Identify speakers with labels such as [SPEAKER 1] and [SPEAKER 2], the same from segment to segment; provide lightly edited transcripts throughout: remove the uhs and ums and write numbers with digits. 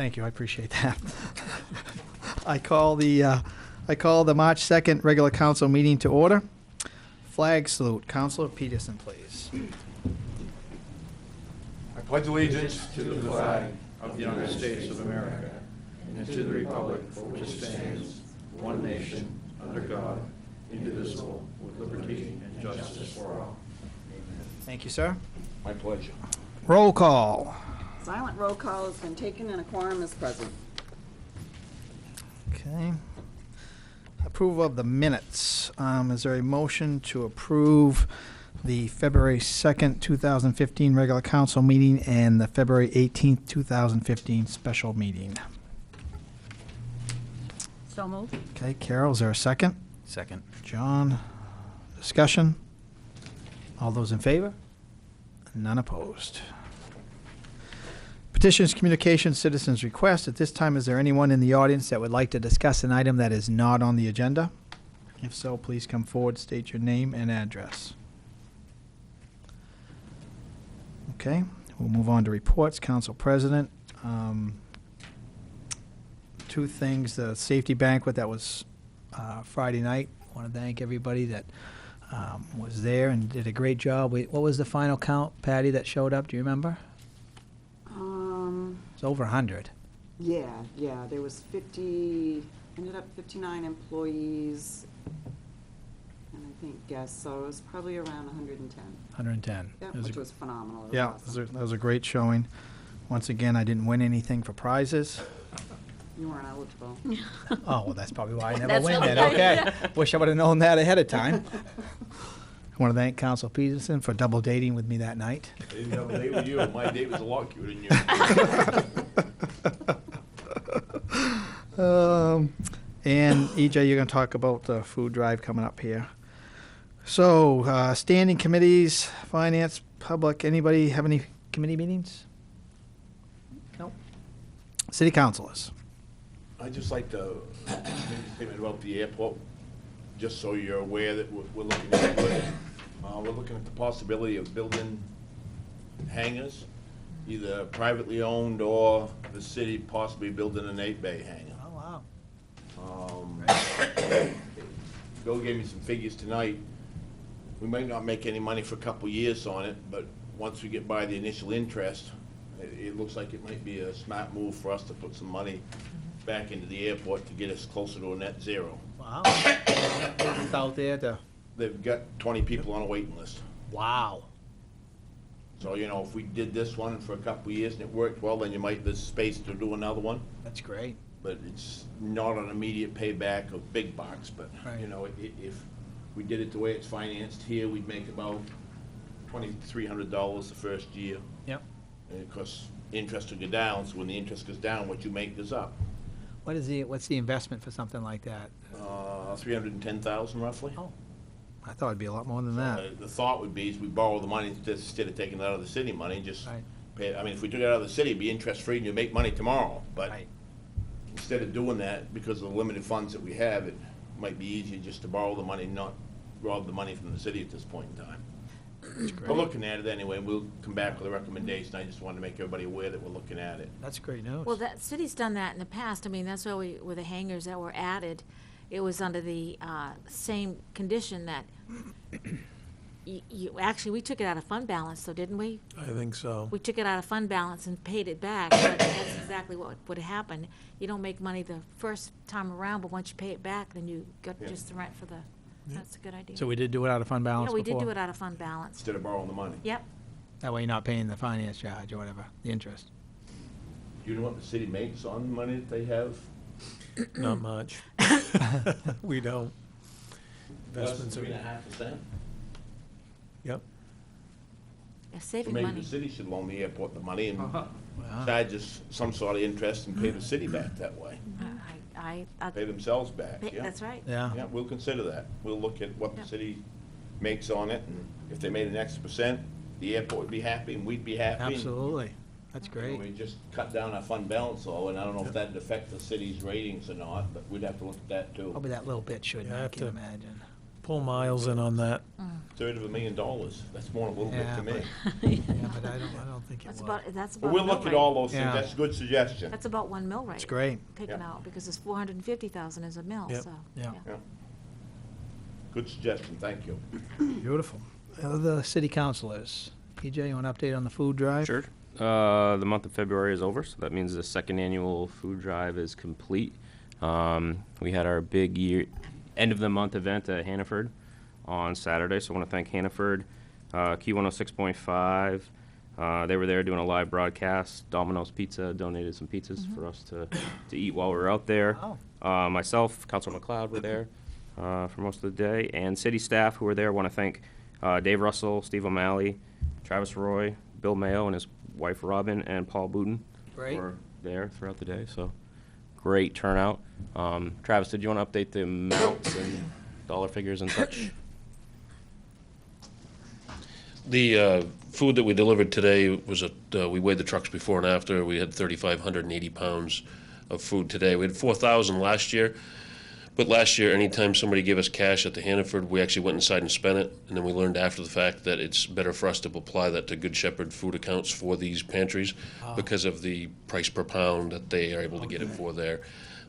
[SPEAKER 1] Thank you. I appreciate that. I call the March 2nd regular council meeting to order. Flag salute. Councilor Peterson, please.
[SPEAKER 2] I pledge allegiance to the flag of the United States of America and to the republic for which it stands, one nation, under God, indivisible, with liberty and justice for all.
[SPEAKER 1] Thank you, sir.
[SPEAKER 2] My pleasure.
[SPEAKER 1] Roll call.
[SPEAKER 3] Silent roll call has been taken and a quorum is present.
[SPEAKER 1] Okay. Approval of the minutes. Is there a motion to approve the February 2nd, 2015 regular council meeting and the February 18th, 2015 special meeting?
[SPEAKER 3] So moved.
[SPEAKER 1] Okay, Carol, is there a second?
[SPEAKER 4] Second.
[SPEAKER 1] John, discussion? All those in favor? None opposed. Petitions, communications, citizens' requests. At this time, is there anyone in the audience that would like to discuss an item that is not on the agenda? If so, please come forward, state your name and address. Okay, we'll move on to reports. Council President. Two things, the safety banquet that was Friday night. I want to thank everybody that was there and did a great job. What was the final count, Patty, that showed up? Do you remember? It's over 100.
[SPEAKER 3] Yeah, there was 59 employees, and I think guests, so it was probably around 110.
[SPEAKER 1] 110.
[SPEAKER 3] Yeah, which was phenomenal. It was
[SPEAKER 1] Yeah,
[SPEAKER 3] awesome.
[SPEAKER 1] that was a great showing. Once again, I didn't win anything for prizes.
[SPEAKER 3] You weren't eligible.
[SPEAKER 1] Oh, well, that's probably why I never
[SPEAKER 5] That's
[SPEAKER 1] win
[SPEAKER 5] really
[SPEAKER 1] then.
[SPEAKER 5] good.
[SPEAKER 1] Okay. Wish I would have known that ahead of time. I want to thank Council Peterson for double dating with me that night.
[SPEAKER 2] I didn't have a date with you. My date was a lot cuter than you.
[SPEAKER 1] And EJ, you're going to talk about the food drive coming up here. So, standing committees, finance, public, anybody have any committee meetings? No. City councilors.
[SPEAKER 2] I'd just like to make a statement about the airport, just so you're aware that we're looking at it. We're looking at the possibility of building hangars, either privately owned or the city possibly building an 8-bay hangar.
[SPEAKER 1] Oh, wow.
[SPEAKER 2] Bill gave me some figures tonight. We might not make any money for a couple of years on it, but once we get by the initial interest, it looks like it might be a smart move for us to put some money back into the airport to get us closer to a net zero.
[SPEAKER 1] Wow. It's out there to,
[SPEAKER 2] They've got 20 people on a waiting list.
[SPEAKER 1] wow.
[SPEAKER 2] So, you know, if we did this one for a couple of years and it worked well, then you might, there's space to do another one.
[SPEAKER 1] That's great.
[SPEAKER 2] But it's not an immediate payback of big bucks, but,
[SPEAKER 1] Right.
[SPEAKER 2] you know, if we did it the way it's financed here, we'd make about $2,300 the first year.
[SPEAKER 1] Yep.
[SPEAKER 2] And of course, interest will go down, so when the interest goes down, what you make goes up.
[SPEAKER 1] What's the investment for something like that?
[SPEAKER 2] 310,000 roughly.
[SPEAKER 1] Oh, I thought it'd be a lot more than that.
[SPEAKER 2] The thought would be is we borrow the money instead of taking it out of the city money, just
[SPEAKER 1] Right.
[SPEAKER 2] pay. I mean, if we took it out of the city, it'd be interest-free and you make money tomorrow. But
[SPEAKER 1] Right.
[SPEAKER 2] instead of doing that, because of the limited funds that we have, it might be easier just to borrow the money, not rob the money from the city at this point in time. We're looking at it anyway. We'll come back with a recommendation. I just wanted to make everybody aware that we're looking at it.
[SPEAKER 1] That's great news.
[SPEAKER 5] Well, that city's done that in the past. I mean, that's why with the hangars that were added, it was under the same condition that actually, we took it out of fund balance, though, didn't we?
[SPEAKER 4] I think so.
[SPEAKER 5] We took it out of fund balance and paid it back, but that's exactly what would happen. You don't make money the first time around, but once you pay it back, then you got just the rent for the, that's a good idea.
[SPEAKER 1] So we did do it out of fund balance
[SPEAKER 5] Yeah, we
[SPEAKER 1] before?
[SPEAKER 5] did do it out of fund balance.
[SPEAKER 2] Instead of borrowing the money.
[SPEAKER 5] Yep.
[SPEAKER 1] That way you're not paying the finance charge or whatever, the interest.
[SPEAKER 2] Do you know what the city makes on the money that they have?
[SPEAKER 4] Not much. We don't.
[SPEAKER 2] Less than
[SPEAKER 4] Investments are,
[SPEAKER 2] 3.5%.
[SPEAKER 4] yep.
[SPEAKER 5] Yeah,
[SPEAKER 2] So
[SPEAKER 5] saving
[SPEAKER 2] maybe
[SPEAKER 5] money.
[SPEAKER 2] the city should loan the airport the money and
[SPEAKER 1] Wow.
[SPEAKER 2] charge us some sort of interest and pay the city back that way. Pay themselves back, yeah.
[SPEAKER 5] That's right.
[SPEAKER 1] Yeah.
[SPEAKER 2] Yeah, we'll consider that. We'll look at what the
[SPEAKER 5] Yeah.
[SPEAKER 2] city makes on it, and if they made an extra %, the airport would be happy and we'd be happy.
[SPEAKER 1] Absolutely. That's
[SPEAKER 2] You know,
[SPEAKER 1] great.
[SPEAKER 2] We just cut down our fund balance, though, and I don't know if that'd affect the city's ratings or not, but we'd have to look at that too.
[SPEAKER 1] Probably that little bit shouldn't,
[SPEAKER 4] Yeah, I
[SPEAKER 1] I
[SPEAKER 4] have
[SPEAKER 1] can
[SPEAKER 4] to-
[SPEAKER 1] imagine.
[SPEAKER 4] pull Miles in on that.
[SPEAKER 2] $350,000, that's more than a little bit
[SPEAKER 1] Yeah,
[SPEAKER 2] to me.
[SPEAKER 1] Yeah, but I don't think it
[SPEAKER 5] That's
[SPEAKER 1] will.
[SPEAKER 5] about, that's
[SPEAKER 2] But
[SPEAKER 5] about.
[SPEAKER 2] we'll
[SPEAKER 5] a mill
[SPEAKER 2] look at
[SPEAKER 5] rate.
[SPEAKER 2] all those things,
[SPEAKER 1] Yeah.
[SPEAKER 2] that's a good suggestion.
[SPEAKER 5] That's about 1 mill rate.
[SPEAKER 1] It's great.
[SPEAKER 5] Taken
[SPEAKER 2] Yeah.
[SPEAKER 5] out, because it's 450,000 is a mill,
[SPEAKER 4] Yep.
[SPEAKER 5] so.
[SPEAKER 1] Yeah.
[SPEAKER 2] Yeah. Good suggestion, thank you.
[SPEAKER 1] Beautiful. Other city councilors. PJ, you want an update on the food drive?
[SPEAKER 6] Sure. The month of February is over, so that means the second annual food drive is complete. We had our big end of the month event at Hannaford on Saturday, so I want to thank Hannaford, Key 106.5. They were there doing a live broadcast. Domino's Pizza donated some pizzas for us to eat while we were out there.
[SPEAKER 1] Wow.
[SPEAKER 6] Myself, Councilor McLeod were there for most of the day, and city staff who were there. I want to thank Dave Russell, Steve O'Malley, Travis Roy, Bill Mayo and his wife Robin, and Paul Booten
[SPEAKER 1] Great.
[SPEAKER 6] were there throughout the day. So great turnout. Travis, did you want to update the amounts and dollar figures and such?
[SPEAKER 7] The food that we delivered today was we weighed the trucks before and after. We had 3,580 pounds of food today. We had 4,000 last year. But last year, anytime somebody gave us cash at the Hannaford, we actually went inside and spent it. And then we learned after the fact that it's better for us to apply that to Good Shepherd food accounts for these pantries because of the price per pound that they are able to get it for there.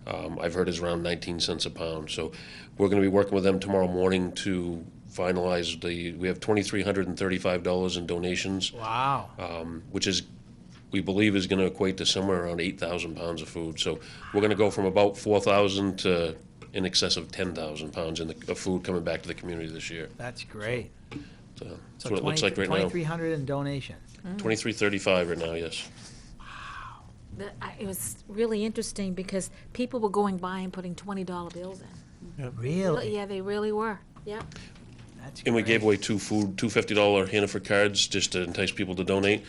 [SPEAKER 7] I've heard is around 19 cents a pound. So we're going to be working with them tomorrow morning to finalize we have $2,335 in donations,
[SPEAKER 1] Wow.
[SPEAKER 7] which is, we believe is going to equate to somewhere around 8,000 pounds of food. So we're going to go from about 4,000 to in excess of 10,000 pounds of food coming back to the community this year.
[SPEAKER 1] That's great.
[SPEAKER 7] So that's
[SPEAKER 1] So
[SPEAKER 7] what it looks like right now.
[SPEAKER 1] 2,300 in donations.
[SPEAKER 7] 2335 right now, yes.
[SPEAKER 5] It was really interesting because people were going by and putting $20 bills in.
[SPEAKER 1] Really?
[SPEAKER 5] Yeah, they really were. Yep.
[SPEAKER 1] That's
[SPEAKER 7] And we
[SPEAKER 1] great.
[SPEAKER 7] gave away two $50 Hannaford cards just to entice people to donate.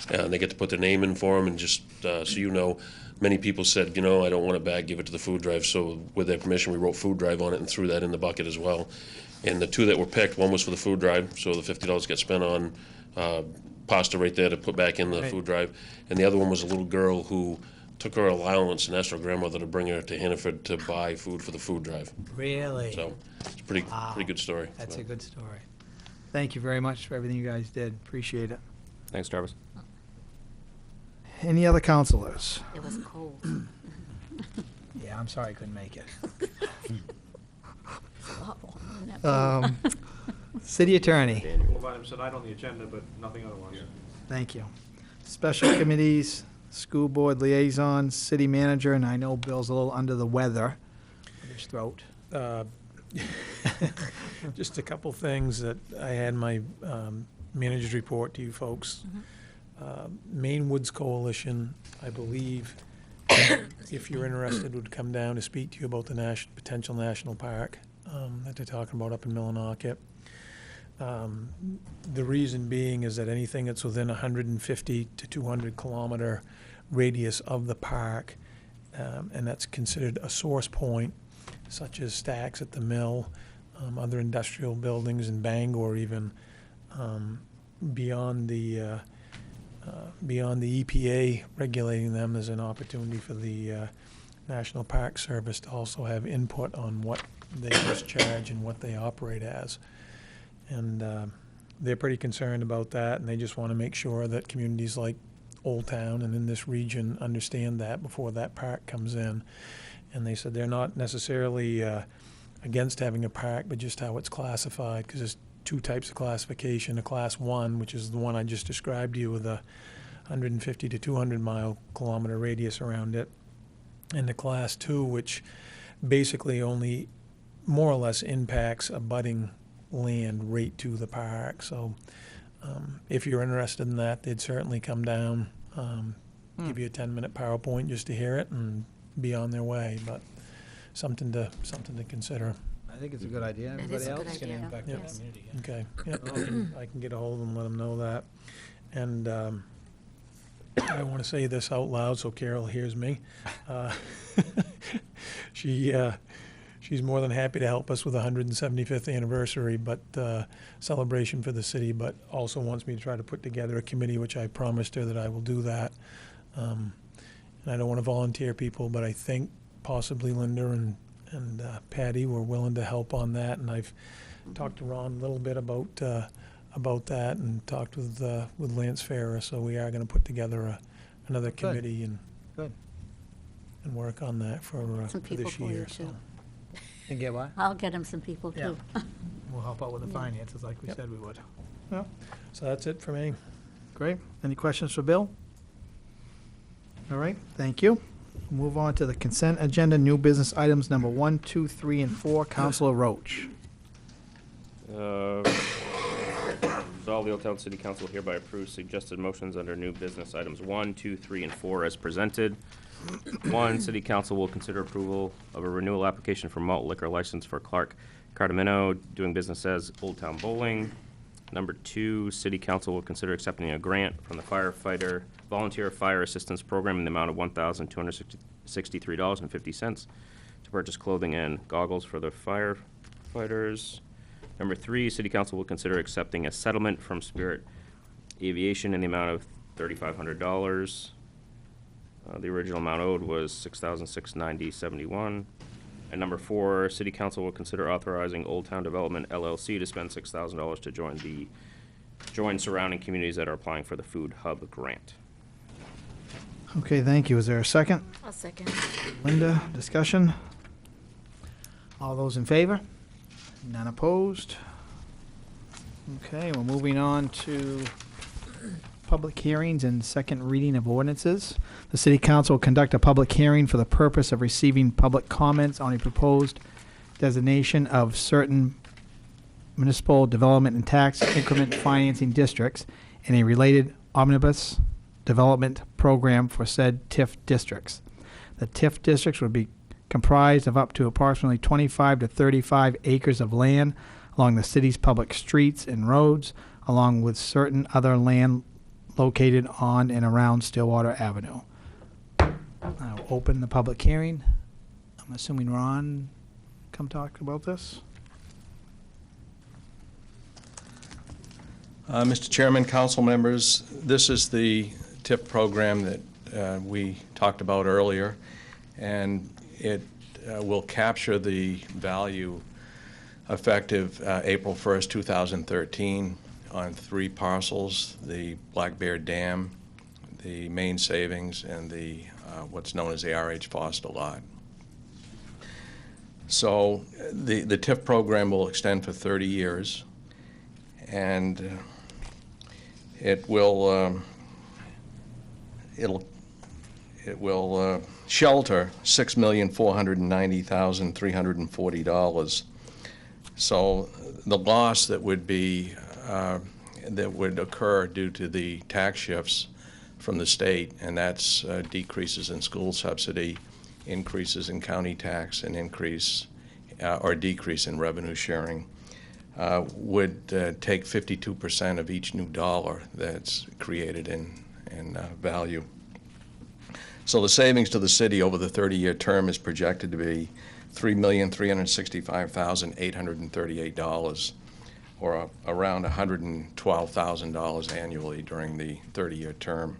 [SPEAKER 7] And they get to put their name in for them, and just so you know, many people said, I don't want a bag, give it to the food drive. So with their permission, we wrote food drive on it and threw that in the bucket as well. And the two that were picked, one was for the food drive, so the $50 got spent on pasta right there to put back in the
[SPEAKER 1] Right.
[SPEAKER 7] food drive. And the other one was a little girl who took her allowance and asked her grandmother to bring her to Hannaford to buy food for the food drive.
[SPEAKER 1] Really?
[SPEAKER 7] So it's a pretty good story.
[SPEAKER 1] That's a good story. Thank you very much for everything you guys did. Appreciate it.
[SPEAKER 6] Thanks, Travis.
[SPEAKER 1] Any other councilors?
[SPEAKER 5] It was cold.
[SPEAKER 1] Yeah, I'm sorry I couldn't make it. City attorney.
[SPEAKER 8] Couple of items tonight on the agenda, but nothing otherwise.
[SPEAKER 1] Thank you. Special committees, school board liaisons, city manager, and I know Bill's a little under the weather with his throat.
[SPEAKER 4] Just a couple things that I had in my manager's report to you folks. Maine Woods Coalition, I believe, if you're interested, would come down to speak to you about the potential national park that they're talking about up in Millinocket. The reason being is that anything that's within 150 to 200 kilometer radius of the park, and that's considered a source point, such as stacks at the mill, other industrial buildings in Bangor even, beyond the EPA regulating them, there's an opportunity for the National Park Service to also have input on what they discharge and what they operate as. And they're pretty concerned about that, and they just want to make sure that communities like Old Town and in this region understand that before that park comes in. And they said they're not necessarily against having a park, but just how it's classified, because there's two types of classification: a Class 1, which is the one I just described to you, with a 150 to 200 kilometer radius around it, and the Class 2, which basically only more or less impacts abutting land right to the park. So if you're interested in that, they'd certainly come down, give you a 10-minute PowerPoint just to hear it and be on their way. But something to consider.
[SPEAKER 1] I think it's a good idea.
[SPEAKER 5] It
[SPEAKER 1] Everybody
[SPEAKER 5] is a
[SPEAKER 1] else?
[SPEAKER 5] good
[SPEAKER 1] It's gonna
[SPEAKER 5] idea.
[SPEAKER 1] impact
[SPEAKER 5] Yes.
[SPEAKER 1] our community.
[SPEAKER 4] Okay. Yep. I can get a hold of them, let them know that. And I want to say this out loud so Carol hears me. She's more than happy to help us with the 175th anniversary, but celebration for the city, but also wants me to try to put together a committee, which I promised her that I will do that. And I don't want to volunteer people, but I think possibly Linda and Patty were willing to help on that, and I've talked to Ron a little bit about that, and talked with Lance Farrer, so we are gonna put together another
[SPEAKER 1] Good.
[SPEAKER 4] committee and
[SPEAKER 1] Good.
[SPEAKER 4] work on that for
[SPEAKER 9] Some
[SPEAKER 4] for
[SPEAKER 9] people
[SPEAKER 4] this
[SPEAKER 9] for you,
[SPEAKER 4] year,
[SPEAKER 9] too.
[SPEAKER 4] so.
[SPEAKER 1] And get what?
[SPEAKER 9] I'll get him some people,
[SPEAKER 1] Yeah.
[SPEAKER 9] too.
[SPEAKER 1] We'll help out with the finances like we
[SPEAKER 4] Yep.
[SPEAKER 1] said we would. Yeah,
[SPEAKER 4] So that's it for me.
[SPEAKER 1] great. Any questions for Bill? All right, thank you. Move on to the consent agenda, new business items number 1, 2, 3, and 4. Counselor Roach.
[SPEAKER 6] Resolve the Old Town City Council hereby approves suggested motions under new business items 1, 2, 3, and 4 as presented. 1, City Council will consider approval of a renewal application for malt liquor license for Clark Cardamino, doing business as Old Town Bowling. Number 2, City Council will consider accepting a grant from the firefighter Volunteer Fire Assistance Program in the amount of $1,263.50 to purchase clothing and goggles for the firefighters. Number 3, City Council will consider accepting a settlement from Spirit Aviation in the amount of $3,500. The original amount owed was $6,690.71. And number 4, City Council will consider authorizing Old Town Development LLC to spend $6,000 to join surrounding communities that are applying for the Food Hub grant.
[SPEAKER 1] Okay, thank you. Is there a second?
[SPEAKER 5] I'll second.
[SPEAKER 1] Linda, discussion? All those in favor? None opposed? Okay, we're moving on to public hearings and second reading of ordinances. The City Council will conduct a public hearing for the purpose of receiving public comments on a proposed designation of certain municipal development and tax increment financing districts and a related omnibus development program for said TIF districts. The TIF districts would be comprised of up to approximately 25 to 35 acres of land along the city's public streets and roads, along with certain other land located on and around Stillwater Avenue. I'll open the public hearing. I'm assuming Ron come talk about this?
[SPEAKER 10] Mr. Chairman, council members, this is the TIP program that we talked about earlier, and it will capture the value effective April 1st, 2013 on 3 parcels, the Black Bear Dam, the Main Savings, and the what's known as the R.H. Foster lot. So the TIF program will extend for 30 years, and it will shelter $6,490,340. So the loss that would be that would occur due to the tax shifts from the state, and that's decreases in school subsidy, increases in county tax, and increase or decrease in revenue sharing, would take 52% of each new dollar that's created in value. So the savings to the city over the 30-year term is projected to be $3,365,838, or around $112,000 annually during the 30-year term.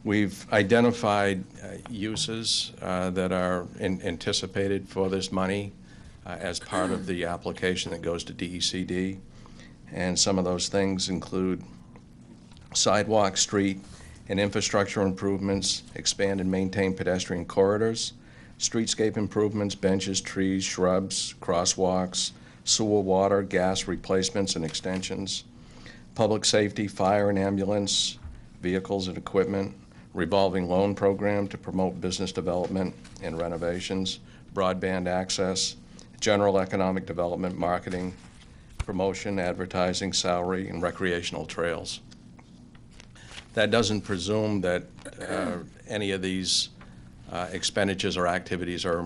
[SPEAKER 10] We've identified uses that are anticipated for this money as part of the application that goes to DECD, and some of those things include sidewalk, street, and infrastructure improvements, expand and maintain pedestrian corridors, streetscape improvements, benches, trees, shrubs, crosswalks, sewer, water, gas replacements and extensions, public safety, fire and ambulance, vehicles and equipment, revolving loan program to promote business development and renovations, broadband access, general economic development, marketing, promotion, advertising, salary, and recreational trails. That doesn't presume that any of these expenditures or activities are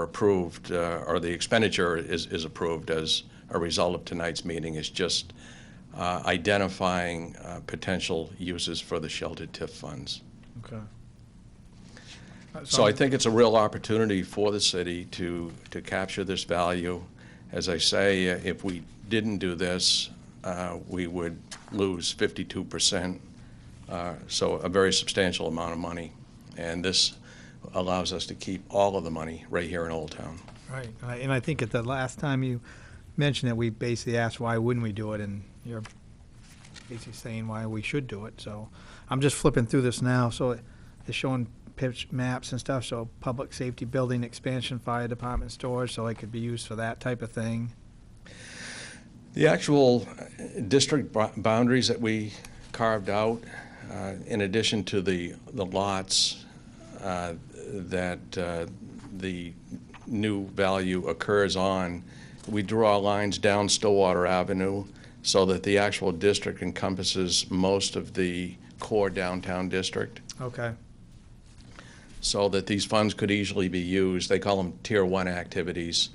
[SPEAKER 10] approved, or the expenditure is approved as a result of tonight's meeting. Is just identifying potential uses for the sheltered TIF funds.
[SPEAKER 1] Okay.
[SPEAKER 10] So I think it's a real opportunity for the city to capture this value. As I say, if we didn't do this, we would lose 52%, so a very substantial amount of money. And this allows us to keep all of the money right here in Old Town.
[SPEAKER 1] Right, and I think at the last time you mentioned it, we basically asked why wouldn't we do it, and you're basically saying why we should do it, so I'm just flipping through this now, so it's showing pitch maps and stuff, so public safety building expansion, fire department storage, so it could be used for that type of thing.
[SPEAKER 10] The actual district boundaries that we carved out, in addition to the lots that the new value occurs on, we draw lines down Stillwater Avenue so that the actual district encompasses most of the core downtown district,
[SPEAKER 1] Okay.
[SPEAKER 10] so that these funds could easily be used. They call them Tier 1 activities,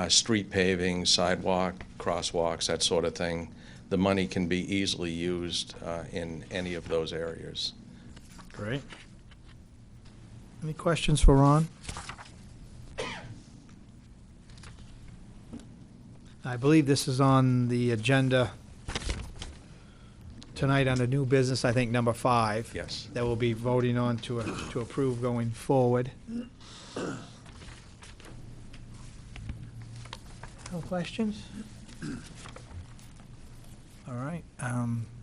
[SPEAKER 10] street paving, sidewalk, crosswalks, that sort of thing. The money can be easily used in any of those areas.
[SPEAKER 1] Great. Any questions for Ron? I believe this is on the agenda tonight under new business, I think number 5.
[SPEAKER 10] Yes.
[SPEAKER 1] That we'll be voting on to approve going forward. No questions? All right.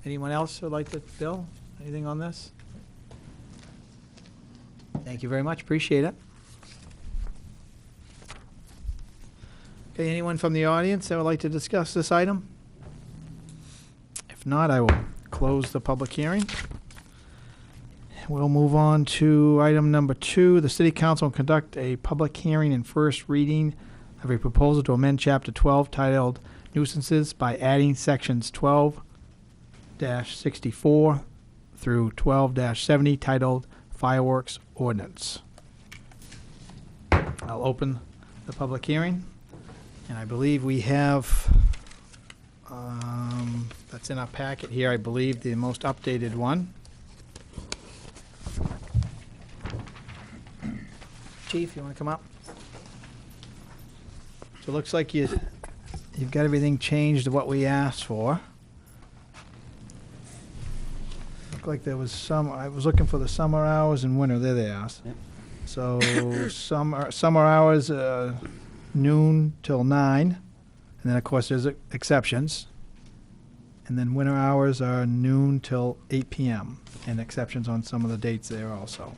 [SPEAKER 1] Anyone else would like to, Bill, anything on this? Thank you very much, appreciate it. Okay, anyone from the audience that would like to discuss this item? If not, I will close the public hearing. We'll move on to item number 2. The city council will conduct a public hearing and first reading of a proposal to amend chapter 12 titled nuisances by adding sections 12-64 through 12-70 titled fireworks ordinance. I'll open the public hearing, and I believe we have, that's in our packet here, I believe, the most updated one. Chief, you want to come up? So it looks like you've got everything changed to what we asked for. Looked like there was some, I was looking for the summer hours and winter, there they are.
[SPEAKER 9] Yep.
[SPEAKER 1] So summer hours, noon till 9, and then of course there's exceptions. And then winter hours are noon till 8 p.m. and exceptions on some of the dates there also.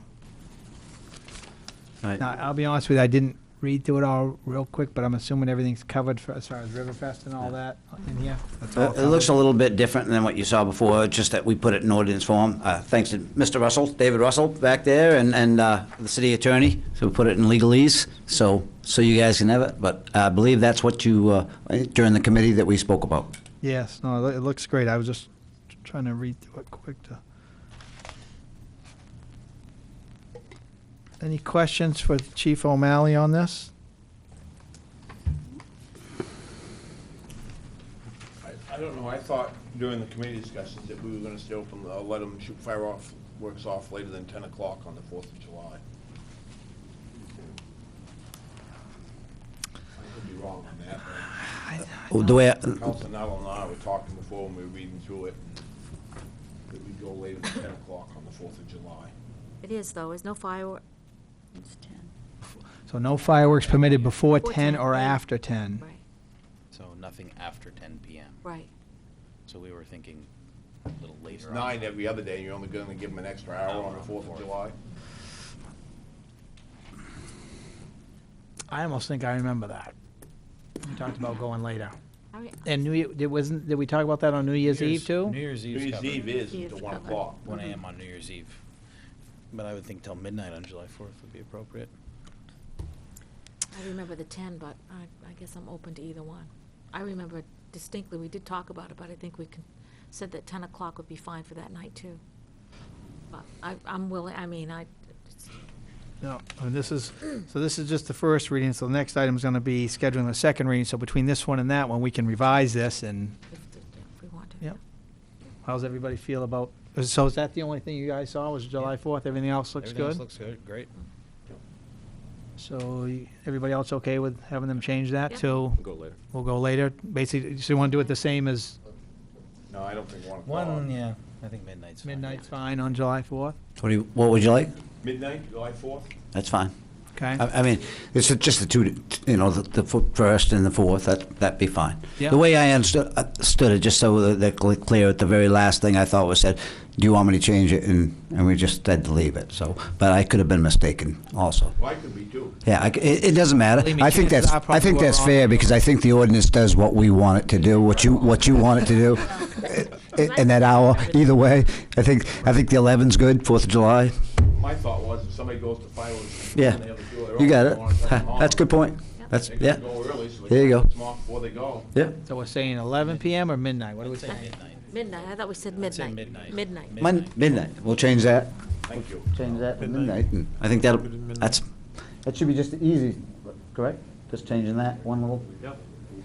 [SPEAKER 9] Right.
[SPEAKER 1] Now, I'll be honest with you, I didn't read through it all real quick, but I'm assuming everything's covered for, as far as Riverfest and all that in here? That's all
[SPEAKER 9] It looks a
[SPEAKER 1] covered?
[SPEAKER 9] little bit different than what you saw before, just that we put it in ordinance form. Thanks to Mr. Russell, David Russell, back there, and the city attorney, so we put it in legalese, so you guys can have it. But I believe that's what you, during the committee that we spoke about.
[SPEAKER 1] Yes, no, it looks great. I was just trying to read through it quick to. Any questions for Chief O'Malley on this?
[SPEAKER 2] I don't know, I thought during the committee discussions that we were gonna stay open, let them shoot fireworks off later than 10 o'clock on the 4th of July. I could be wrong on that, but
[SPEAKER 9] The way,
[SPEAKER 2] Council Nettle and I were talking before when we were reading through it, that we'd go later than 10 o'clock on the 4th of July.
[SPEAKER 5] It is, though, there's no firework.
[SPEAKER 3] It's 10.
[SPEAKER 1] So no fireworks permitted before
[SPEAKER 5] Before
[SPEAKER 1] 10
[SPEAKER 5] 10,
[SPEAKER 1] or
[SPEAKER 5] right.
[SPEAKER 1] after 10?
[SPEAKER 5] Right,
[SPEAKER 11] So nothing after 10 PM.
[SPEAKER 5] right.
[SPEAKER 11] So we were thinking a little
[SPEAKER 2] It's
[SPEAKER 11] later on.
[SPEAKER 2] 9 every other day, and you're only gonna give them an extra hour on the 4th of July?
[SPEAKER 1] I almost think I remember that. We talked about going later.
[SPEAKER 5] I mean,
[SPEAKER 1] And New Year, did we talk about that on New Year's Eve too?
[SPEAKER 11] New Year's
[SPEAKER 2] New
[SPEAKER 11] Eve's
[SPEAKER 2] Year's
[SPEAKER 11] covered.
[SPEAKER 2] Eve is
[SPEAKER 5] Eve
[SPEAKER 2] until
[SPEAKER 5] is
[SPEAKER 2] 1
[SPEAKER 5] covered.
[SPEAKER 2] o'clock.
[SPEAKER 11] 1 AM on New Year's Eve. But I would think till midnight on July 4th would be appropriate.
[SPEAKER 5] I remember the 10, but I guess I'm open to either one. I remember distinctly, we did talk about it, but I think we said that 10 o'clock would be fine for that night, too. But I'm willing, I mean, it's-
[SPEAKER 1] No, and this is just the first reading, so the next item is going to be scheduling the second reading, so between this one and that one, we can revise this, and
[SPEAKER 5] if we want to.
[SPEAKER 1] Yep. how's everybody feel about, so is that the only thing you guys saw, was July 4th? Everything else looks
[SPEAKER 11] Everything else
[SPEAKER 1] good?
[SPEAKER 11] looks good, great.
[SPEAKER 1] So everybody else okay with having them change that
[SPEAKER 5] Yep.
[SPEAKER 1] to,
[SPEAKER 6] Go later.
[SPEAKER 1] we'll go later? Basically, so you want to do it the same as
[SPEAKER 2] No, I don't think 1 o'clock.
[SPEAKER 11] Yeah, I think midnight's fine.
[SPEAKER 1] midnight's fine on July 4th?
[SPEAKER 9] what would you like?
[SPEAKER 2] Midnight, July 4th?
[SPEAKER 9] That's fine.
[SPEAKER 1] Okay.
[SPEAKER 9] I mean, it's just the two, the first and the fourth, that'd be fine.
[SPEAKER 1] Yeah.
[SPEAKER 9] The way I understood it, just so that they're clear, at the very last thing I thought was said, do you want me to change it? And we just said to leave it, so, but I could have been mistaken also.
[SPEAKER 2] Well, I could be too.
[SPEAKER 9] Yeah, it doesn't matter.
[SPEAKER 1] Believe me,
[SPEAKER 9] I think
[SPEAKER 1] chances
[SPEAKER 9] that's,
[SPEAKER 1] are probably
[SPEAKER 9] I think
[SPEAKER 1] we're
[SPEAKER 9] that's
[SPEAKER 1] wrong.
[SPEAKER 9] fair, because I think the ordinance does what we want it to do, what you want it to do. In that hour, either way, I think the 11's good, 4th of July.
[SPEAKER 2] My thought was if somebody goes to fireworks.
[SPEAKER 9] Yeah,
[SPEAKER 2] and they have to do their
[SPEAKER 9] you
[SPEAKER 2] own,
[SPEAKER 9] got
[SPEAKER 2] they
[SPEAKER 9] it.
[SPEAKER 2] wanna turn them on,
[SPEAKER 9] That's a good point. That's,
[SPEAKER 2] They
[SPEAKER 9] yeah,
[SPEAKER 2] can go early, so they
[SPEAKER 9] There you
[SPEAKER 2] can
[SPEAKER 9] go.
[SPEAKER 2] get them off before they go.
[SPEAKER 9] yeah.
[SPEAKER 1] So we're saying 11 PM or midnight? What do we say?
[SPEAKER 5] Midnight, I thought we said
[SPEAKER 11] I'd say
[SPEAKER 5] midnight.
[SPEAKER 11] midnight.
[SPEAKER 5] Midnight.
[SPEAKER 9] Midnight, we'll change that.
[SPEAKER 2] Thank you.
[SPEAKER 9] Change that to midnight, and I think that should be just easy, correct? Just changing that one little.
[SPEAKER 8] Yep.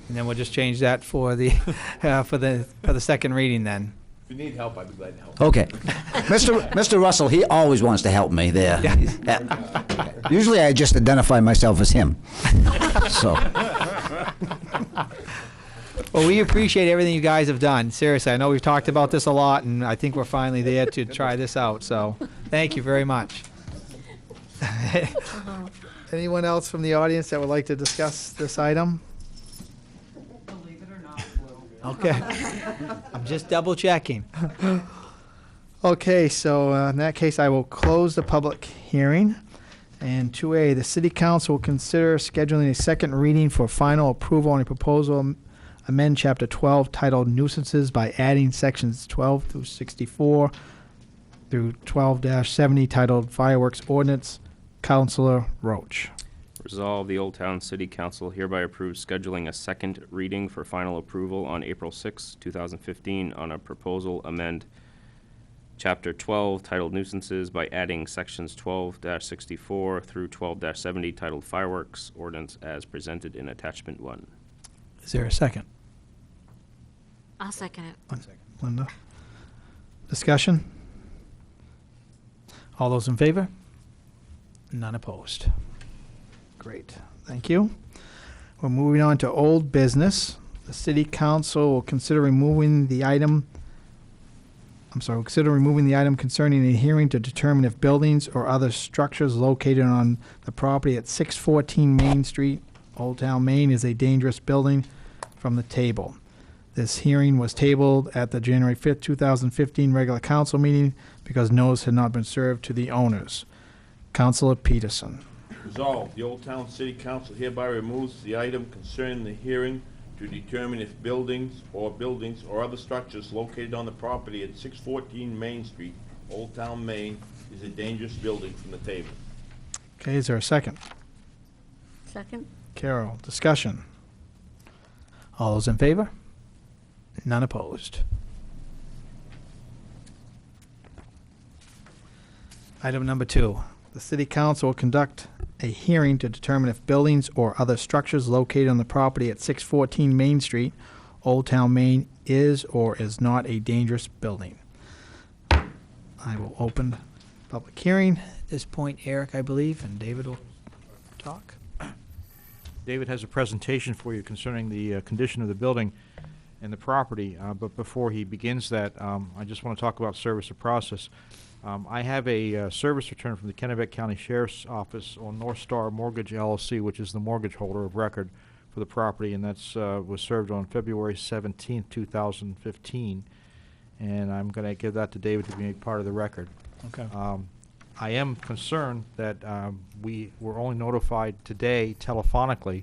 [SPEAKER 1] And then we'll just change that for the, for the second reading then.
[SPEAKER 2] If you need help, I'd be glad to help.
[SPEAKER 9] Okay. Mr. Russell, he always wants to help me there. Usually I just identify myself as him, so.
[SPEAKER 1] Well, we appreciate everything you guys have done. Seriously, I know we've talked about this a lot, and I think we're finally there to try this out, so thank you very much. Anyone else from the audience that would like to discuss this item?
[SPEAKER 3] Believe it or not, Lou.
[SPEAKER 1] Okay. I'm just double checking. Okay, so in that case, I will close the public hearing. And 2A, the city council will consider scheduling a second reading for final approval on a proposal amend chapter 12 titled nuisances by adding sections 12 through 64 through 12-70 titled fireworks ordinance. Councilor Roach.
[SPEAKER 6] Resolve, the Old Town City Council hereby approves scheduling a second reading for final approval on April 6, 2015 on a proposal amend Chapter 12 titled nuisances by adding sections 12-64 through 12-70 titled fireworks ordinance as presented in attachment 1.
[SPEAKER 1] Is there a second?
[SPEAKER 5] I'll second it.
[SPEAKER 1] Linda? Discussion? All those in favor? None opposed. Great, thank you. We're moving on to old business. The city council will consider removing the item concerning a hearing to determine if buildings or other structures located on the property at 614 Main Street, Old Town, Maine, is a dangerous building from the table. This hearing was tabled at the January 5th, 2015 regular council meeting because notice had not been served to the owners. Councilor Peterson.
[SPEAKER 2] Resolved, the Old Town City Council hereby removes the item concerning the hearing to determine if buildings or other structures located on the property at 614 Main Street, Old Town, Maine, is a dangerous building from the table.
[SPEAKER 1] Okay, is there a second?
[SPEAKER 5] Second?
[SPEAKER 1] Carol, discussion. All those in favor? None opposed. Item number 2. The city council will conduct a hearing to determine if buildings or other structures located on the property at 614 Main Street, Old Town, Maine, is or is not a dangerous building. I will open public hearing. At this point, Eric, I believe, and David will talk.
[SPEAKER 8] David has a presentation for you concerning the condition of the building and the property, but before he begins that, I just want to talk about service of process. I have a service return from the Kennebec County Sheriff's Office on North Star Mortgage LLC, which is the mortgage holder of record for the property, and that's was served on February 17th, 2015. And I'm going to give that to David to be made part of the record.
[SPEAKER 1] Okay.
[SPEAKER 8] I am concerned that we were only notified today telephonically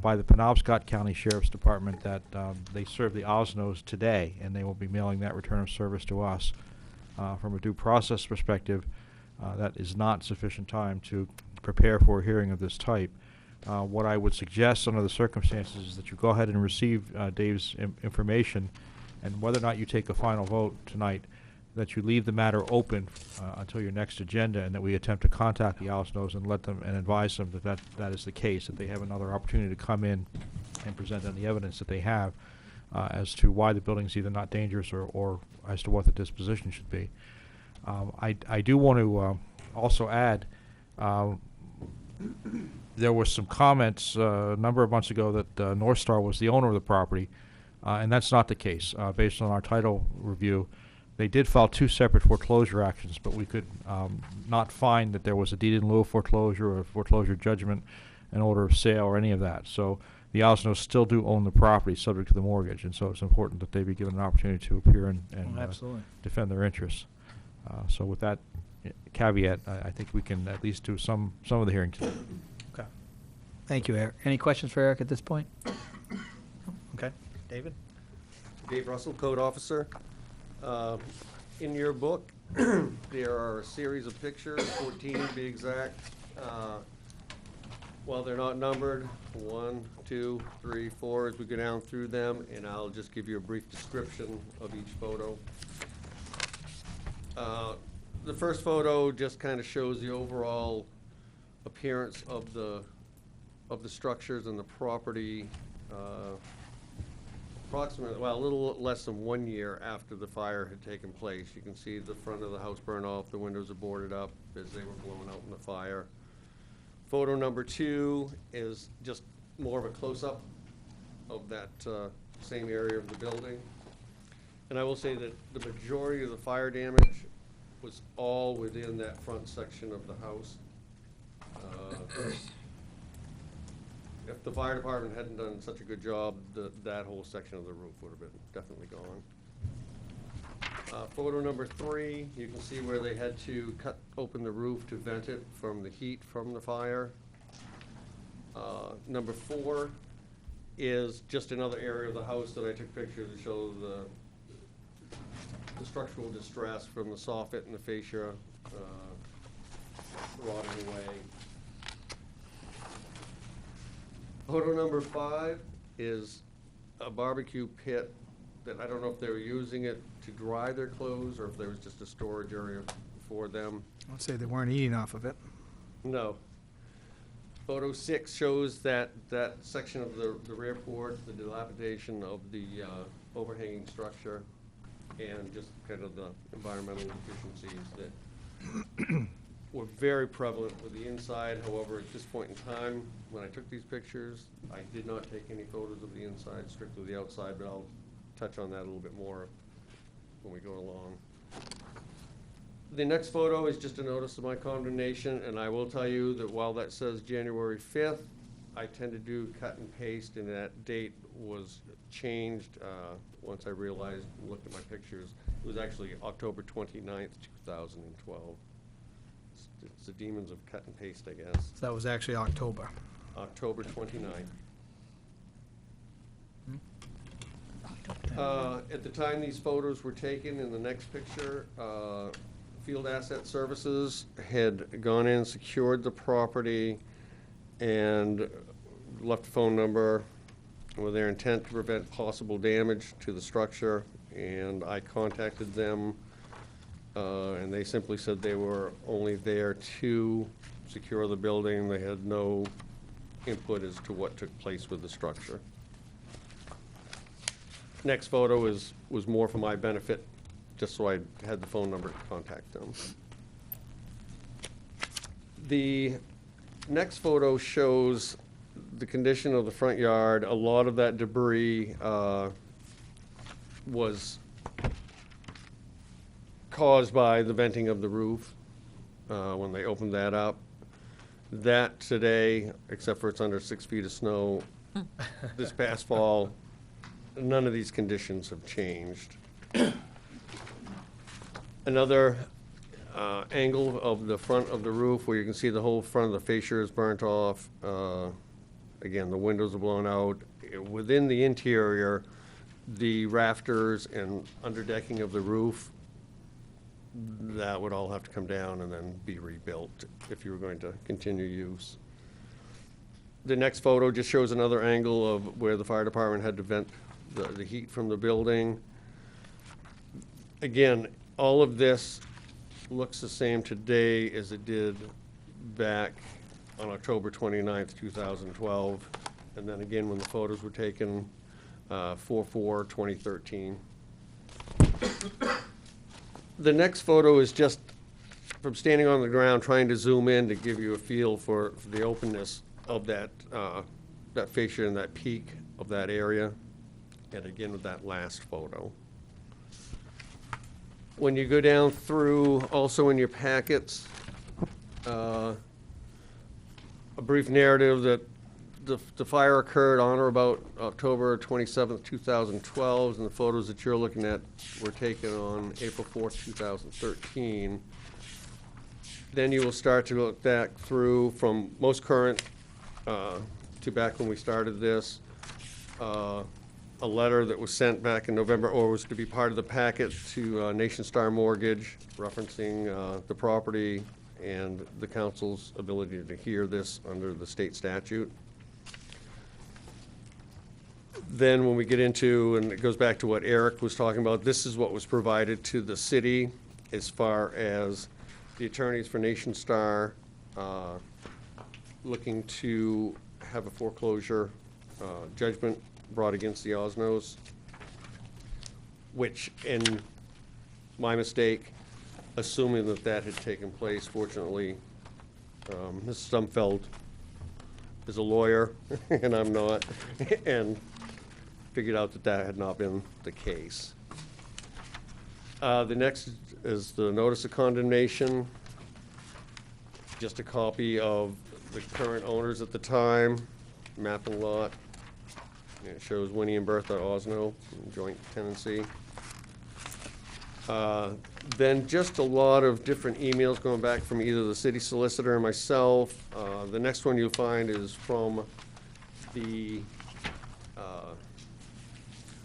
[SPEAKER 8] by the Penobscot County Sheriff's Department that they served the Osnos today, and they will be mailing that return of service to us. From a due process perspective, that is not sufficient time to prepare for a hearing of this type. What I would suggest under the circumstances is that you go ahead and receive Dave's information, and whether or not you take a final vote tonight, that you leave the matter open until your next agenda, and that we attempt to contact the Osnos and let them and advise them that that is the case, that they have another opportunity to come in and present any evidence that they have as to why the building is either not dangerous or as to what the disposition should be. I do want to also add, there were some comments a number of months ago that North Star was the owner of the property, and that's not the case. Based on our title review, They did file 2 separate foreclosure actions, but we could not find that there was a deed in lieu of foreclosure or a foreclosure judgment, an order of sale, or any of that. So the Osnos still do own the property subject to the mortgage, and so it's important that they be given an opportunity to appear and
[SPEAKER 1] Absolutely.
[SPEAKER 8] defend their interests. So with that caveat, I think we can at least do some of the hearings.
[SPEAKER 1] Okay. Thank you, Eric. Any questions for Eric at this point? Okay. David?
[SPEAKER 12] Dave Russell, Code Officer. In your book, there are a series of pictures, 14 to be exact. While they're not numbered, 1, 2, 3, 4, as we go down through them, and I'll just give you a brief description of each photo. The first photo just kind of shows the overall appearance of the structures and the property. Approximately, well, a little less than 1 year after the fire had taken place. You can see the front of the house burn off, the windows are boarded up as they were blown out in the fire. Photo number 2 is just more of a close-up of that same area of the building. And I will say that the majority of the fire damage was all within that front section of the house. If the fire department hadn't done such a good job, that whole section of the roof would have been definitely gone. Photo number 3, you can see where they had to cut open the roof to vent it from the heat from the fire. Number 4 is just another area of the house that I took pictures to show the structural distress from the soffit and the fascia rotting away. Photo number 5 is a barbecue pit that I don't know if they were using it to dry their clothes or if there was just a storage area for them.
[SPEAKER 1] Let's say they weren't eating off of it.
[SPEAKER 12] No. Photo 6 shows that section of the rear porch, the dilapidation of the overhanging structure, and just kind of the environmental deficiencies that were very prevalent with the inside. However, at this point in time, when I took these pictures, I did not take any photos of the inside, strictly the outside, but I'll touch on that a little bit more when we go along. The next photo is just a notice of my condemnation, and I will tell you that while that says January 5th, I tend to do cut and paste, and that date was changed once I realized, looked at my pictures. It was actually October 29th, 2012. It's the demons of cut and paste, I guess.
[SPEAKER 1] So that was actually October.
[SPEAKER 12] October 29th. At the time these photos were taken, in the next picture, Field Asset Services had gone in, secured the property, and left a phone number with their intent to prevent possible damage to the structure. And I contacted them, and they simply said they were only there to secure the building. They had no input as to what took place with the structure. Next photo was more for my benefit, just so I had the phone number to contact them. The next photo shows the condition of the front yard. A lot of that debris was caused by the venting of the roof when they opened that up. That today, except for it's under 6 feet of snow, this past fall, none of these conditions have changed. Another angle of the front of the roof where you can see the whole front of the fascia is burnt off. Again, the windows are blown out. Within the interior, the rafters and underdecking of the roof, that would all have to come down and then be rebuilt if you were going to continue use. The next photo just shows another angle of where the fire department had to vent the heat from the building. Again, all of this looks the same today as it did back on October 29th, 2012. And then again, when the photos were taken, 4/4/2013. The next photo is just from standing on the ground, trying to zoom in to give you a feel for the openness of that fascia and that peak of that area. And again, with that last photo. When you go down through, also in your packets, a brief narrative that the fire occurred on or about October 27th, 2012, and the photos that you're looking at were taken on April 4th, 2013. Then you will start to look back through from most current to back when we started this. A letter that was sent back in November, or was to be part of the packet, to Nation Star Mortgage, referencing the property and the council's ability to hear this under the state statute. Then when we get into, and it goes back to what Eric was talking about, this is what was provided to the city as far as the attorneys for Nation Star looking to have a foreclosure judgment brought against the Osnos, which, in my mistake, assuming that that had taken place, fortunately, Mrs. Stumfeld is a lawyer, and I'm not, and figured out that that had not been the case. The next is the notice of condemnation, just a copy of the current owners at the time, map and lot. It shows Winnie and Bertha Osno, joint tenancy. Then just a lot of different emails going back from either the city solicitor or myself. The next one you'll find is from the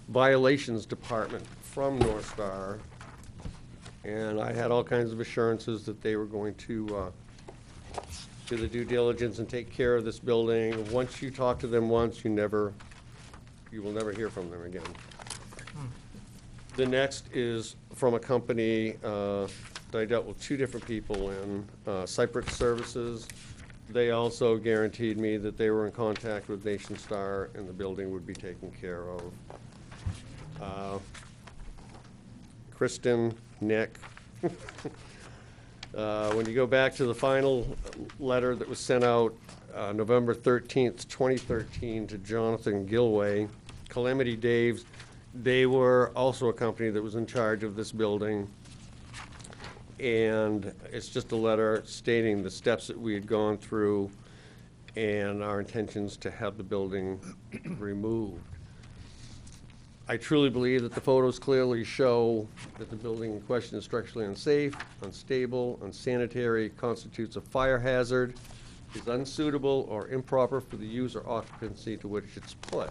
[SPEAKER 12] violations department from North Star. And I had all kinds of assurances that they were going to do the due diligence and take care of this building. Once you talk to them once, you will never hear from them again. The next is from a company that I dealt with two different people in, Cypress Services. They also guaranteed me that they were in contact with Nation Star and the building would be taken care of. Kristen, Nick. When you go back to the final letter that was sent out November 13th, 2013 to Jonathan Gilway, Calamity Dave's, they were also a company that was in charge of this building. And it's just a letter stating the steps that we had gone through and our intentions to have the building removed. I truly believe that the photos clearly show that the building in question is structurally unsafe, unstable, unsanitary, constitutes a fire hazard, is unsuitable or improper for the use or occupancy to which it's put.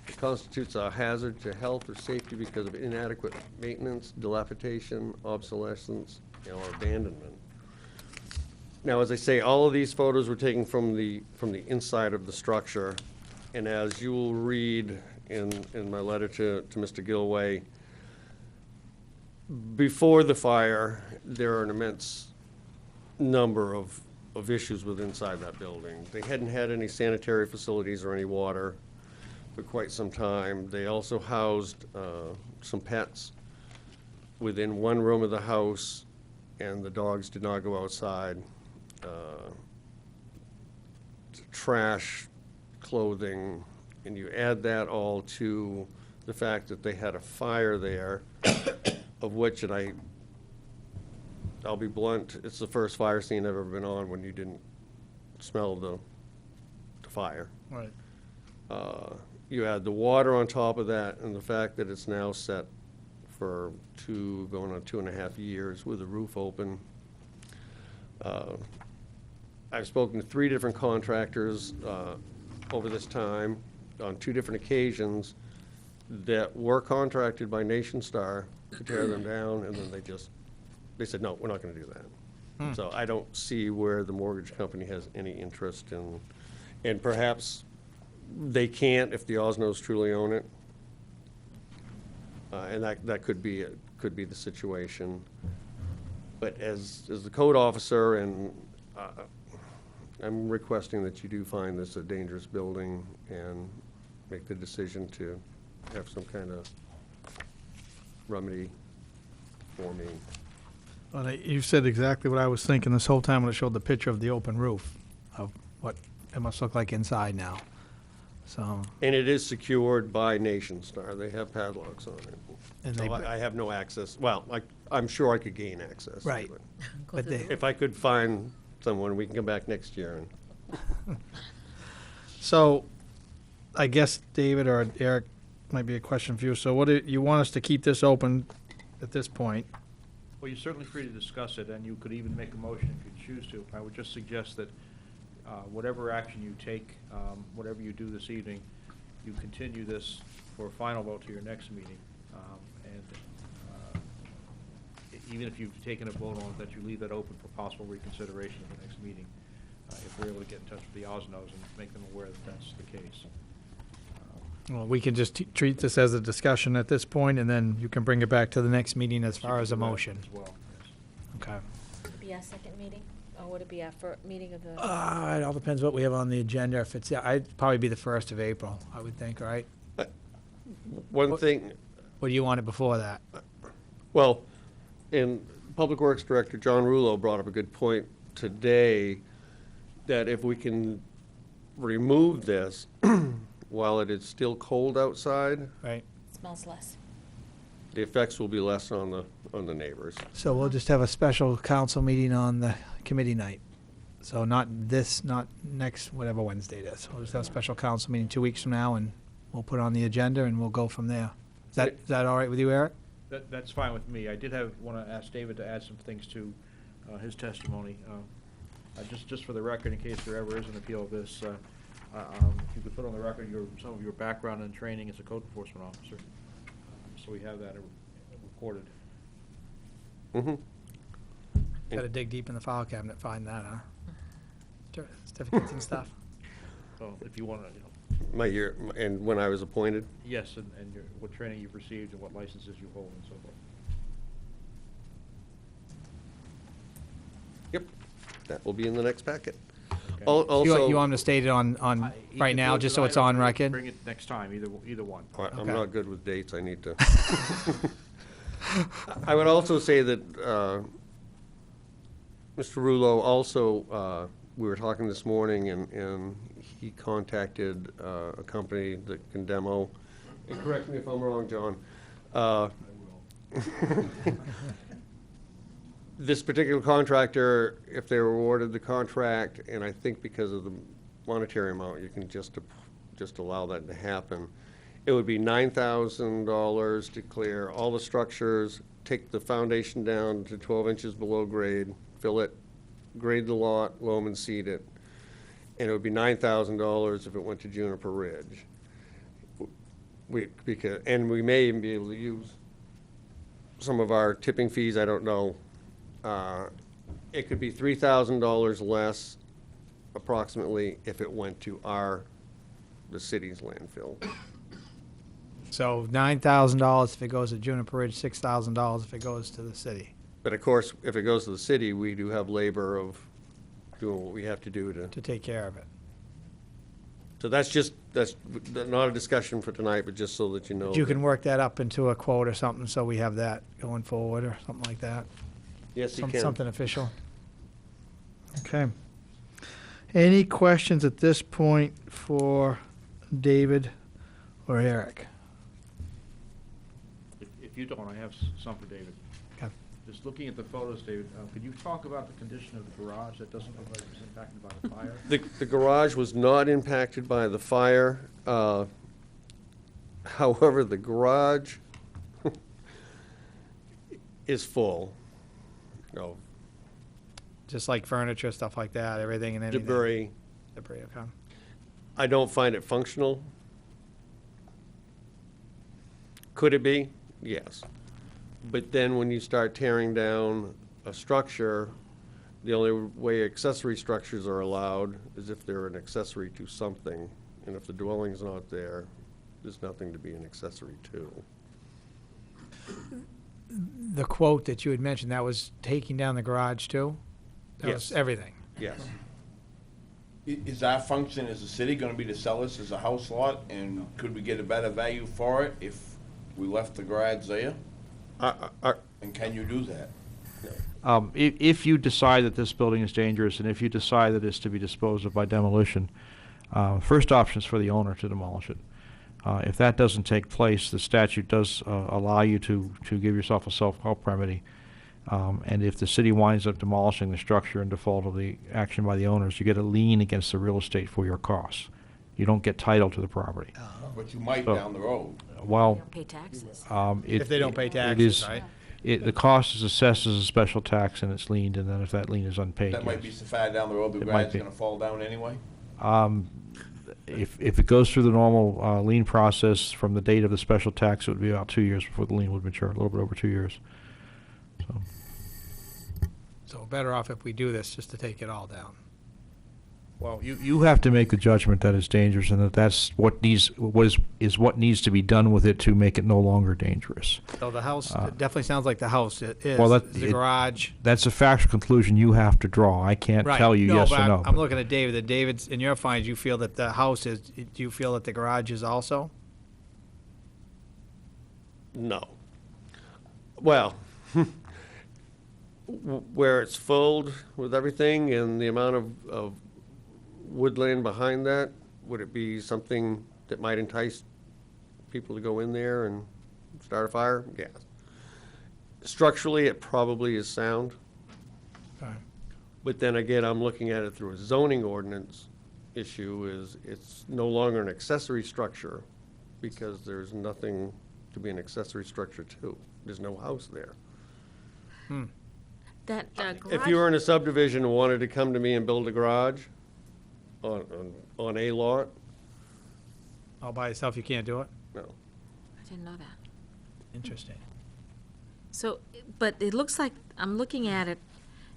[SPEAKER 12] It constitutes a hazard to health or safety because of inadequate maintenance, dilapidation, obsolescence, or abandonment. Now, as I say, all of these photos were taken from the inside of the structure, and as you will read in my letter to Mr. Gilway, before the fire, there are an immense number of issues with inside that building. They hadn't had any sanitary facilities or any water for quite some time. They also housed some pets within one room of the house, and the dogs did not go outside. Trash, clothing, and you add that all to the fact that they had a fire there, of which, and I'll be blunt, it's the first fire scene I've ever been on when you didn't smell the fire.
[SPEAKER 1] Right.
[SPEAKER 12] You add the water on top of that, and the fact that it's now set for going on 2.5 years with the roof open. I've spoken to 3 different contractors over this time on 2 different occasions that were contracted by Nation Star to tear them down, and then they said, no, we're not gonna do that. So I don't see where the mortgage company has any interest in, and perhaps they can't if the Osnos truly own it. And that could be the situation. But as the code officer, and I'm requesting that you do find this a dangerous building and make the decision to have some kind of remedy for me.
[SPEAKER 1] Well, you said exactly what I was thinking this whole time when it showed the picture of the open roof, of what it must look like inside now. So.
[SPEAKER 12] And it is secured by Nation Star. They have padlocks on it.
[SPEAKER 1] And
[SPEAKER 12] So
[SPEAKER 1] they-
[SPEAKER 12] I have no access. Well, I'm sure I could gain access. to
[SPEAKER 1] Right.
[SPEAKER 12] it.
[SPEAKER 5] Go
[SPEAKER 1] But
[SPEAKER 5] through
[SPEAKER 1] they-
[SPEAKER 5] the
[SPEAKER 12] If I could find someone, we can come back next year and.
[SPEAKER 1] So, I guess David or Eric might be a question for you. So what do you want us to keep this open at this point?
[SPEAKER 8] Well, you're certainly free to discuss it, and you could even make a motion if you choose to. I would just suggest that whatever action you take, whatever you do this evening, you continue this for a final vote to your next meeting. Even if you've taken a vote on it, that you leave that open for possible reconsideration at the next meeting, if we're able to get in touch with the Osnos and make them aware that that's the case.
[SPEAKER 1] Well, we can just treat this as a discussion at this point, and then you can bring it back to the next meeting as far as a motion.
[SPEAKER 8] As well, yes.
[SPEAKER 1] Okay.
[SPEAKER 5] Would it be our second meeting, or would it be our first meeting of the?
[SPEAKER 1] It all depends what we have on the agenda. If it's, I'd probably be the 1st of April, I would think, right?
[SPEAKER 12] One thing,
[SPEAKER 1] Or do you want it before that?
[SPEAKER 12] well, and Public Works Director John Rulo brought up a good point today, that if we can remove this while it is still cold outside,
[SPEAKER 1] Right.
[SPEAKER 5] Smells less.
[SPEAKER 12] the effects will be less on the neighbors.
[SPEAKER 1] So we'll just have a special council meeting on the committee night. So not next, whatever Wednesday it is. We'll just have a special council meeting 2 weeks from now, and we'll put it on the agenda, and we'll go from there. Is that all right with you, Eric?
[SPEAKER 8] That's fine with me. I did want to ask David to add some things to his testimony. Just for the record, in case there ever is an appeal of this, if you could put on the record some of your background and training as a code enforcement officer, so we have that recorded.
[SPEAKER 12] Mm-hmm.
[SPEAKER 1] Got to dig deep in the file cabinet, find that, huh? Certificates and stuff.
[SPEAKER 8] So if you want to,
[SPEAKER 12] My year, and when I was appointed,
[SPEAKER 8] yes, and what training you've received and what licenses you hold and so forth.
[SPEAKER 12] yep, that will be in the next packet.
[SPEAKER 8] Okay.
[SPEAKER 12] Also,
[SPEAKER 1] You want them to state it on right now, just so it's on record?
[SPEAKER 8] Bring it next time, either one.
[SPEAKER 12] I'm
[SPEAKER 1] Okay.
[SPEAKER 12] not good with dates, I need to. I would also say that Mr. Rulo also, we were talking this morning, and he contacted a company that can demo, and correct me if I'm wrong, John.
[SPEAKER 8] I will.
[SPEAKER 12] This particular contractor, if they were awarded the contract, and I think because of the monetary amount, you can just allow that to happen, it would be $9,000 to clear all the structures, take the foundation down to 12 inches below grade, fill it, grade the lot, loam and seed it, and it would be $9,000 if it went to Juniper Ridge. And we may even be able to use some of our tipping fees, I don't know. It could be $3,000 less approximately if it went to the city's landfill.
[SPEAKER 1] So $9,000 if it goes to Juniper Ridge, $6,000 if it goes to the city,
[SPEAKER 12] But of course, if it goes to the city, we do have labor of doing what we have to do
[SPEAKER 1] to take care of it.
[SPEAKER 12] So that's not a discussion for tonight, but just so that you know.
[SPEAKER 1] But you can work that up into a quote or something, so we have that going forward, or something like that.
[SPEAKER 12] Yes, you can.
[SPEAKER 1] Something official. Okay. Any questions at this point for David or Eric?
[SPEAKER 8] If you don't, I have some for David.
[SPEAKER 1] Okay.
[SPEAKER 8] Just looking at the photos, David, could you talk about the condition of the garage that doesn't look like it was impacted by the fire?
[SPEAKER 12] The garage was not impacted by the fire. However, the garage is full of
[SPEAKER 1] Just like furniture, stuff like that, everything and anything?
[SPEAKER 12] debris.
[SPEAKER 1] Debris, okay.
[SPEAKER 12] I don't find it functional. Could it be? Yes. But then when you start tearing down a structure, the only way accessory structures are allowed is if they're an accessory to something. And if the dwelling's not there, there's nothing to be an accessory to.
[SPEAKER 1] The quote that you had mentioned, that was taking down the garage too? That was
[SPEAKER 12] Yes.
[SPEAKER 1] everything?
[SPEAKER 12] Yes.
[SPEAKER 2] Is our function as a city gonna be to sell this as a house lot, and could we get a better value for it if we left the garage there? And can you do that?
[SPEAKER 8] If you decide that this building is dangerous, and if you decide that it's to be disposed of by demolition, first option is for the owner to demolish it. If that doesn't take place, the statute does allow you to give yourself a self-help remedy And if the city winds up demolishing the structure in default of the action by the owners, you get a lien against the real estate for your costs. You don't get title to the property.
[SPEAKER 2] But you might
[SPEAKER 8] So-
[SPEAKER 2] down the road.
[SPEAKER 8] Well,
[SPEAKER 5] They don't pay taxes.
[SPEAKER 1] If they don't pay
[SPEAKER 8] it
[SPEAKER 1] taxes,
[SPEAKER 8] is-
[SPEAKER 1] right?
[SPEAKER 8] The cost is assessed as a special tax and it's liened, and then if that lien is unpaid,
[SPEAKER 2] That might be
[SPEAKER 8] yes.
[SPEAKER 2] so far down the road, the
[SPEAKER 8] It might
[SPEAKER 2] garage is
[SPEAKER 8] be.
[SPEAKER 2] gonna fall down anyway?
[SPEAKER 8] If it goes through the normal lien process from the date of the special tax, it would be about 2 years before the lien would mature, a little bit over 2 years. So,
[SPEAKER 1] So better off if we do this, just to take it all down.
[SPEAKER 8] well, you have to make the judgment that it's dangerous and that that's what needs to be done with it to make it no longer dangerous.
[SPEAKER 1] So the house, it definitely sounds like the house is,
[SPEAKER 8] Well,
[SPEAKER 1] the garage.
[SPEAKER 8] That's a factual conclusion you have to draw. I can't
[SPEAKER 1] Right.
[SPEAKER 8] tell you
[SPEAKER 1] No,
[SPEAKER 8] yes
[SPEAKER 1] but
[SPEAKER 8] or no.
[SPEAKER 1] I'm looking at David, that David's, in your finds, you feel that the house is, do you feel that the garage is also?
[SPEAKER 12] No. Well, where it's filled with everything and the amount of woodland behind that, would it be something that might entice people to go in there and start a fire? Yes. Structurally, it probably is sound.
[SPEAKER 1] Okay.
[SPEAKER 12] But then again, I'm looking at it through a zoning ordinance issue, is it's no longer an accessory structure because there's nothing to be an accessory structure to. There's no house there.
[SPEAKER 5] That garage.
[SPEAKER 12] If you were in a subdivision and wanted to come to me and build a garage on a lot,
[SPEAKER 1] All by itself, you can't do it?
[SPEAKER 12] no.
[SPEAKER 5] I didn't know that.
[SPEAKER 1] Interesting.
[SPEAKER 5] So, but it looks like, I'm looking at it,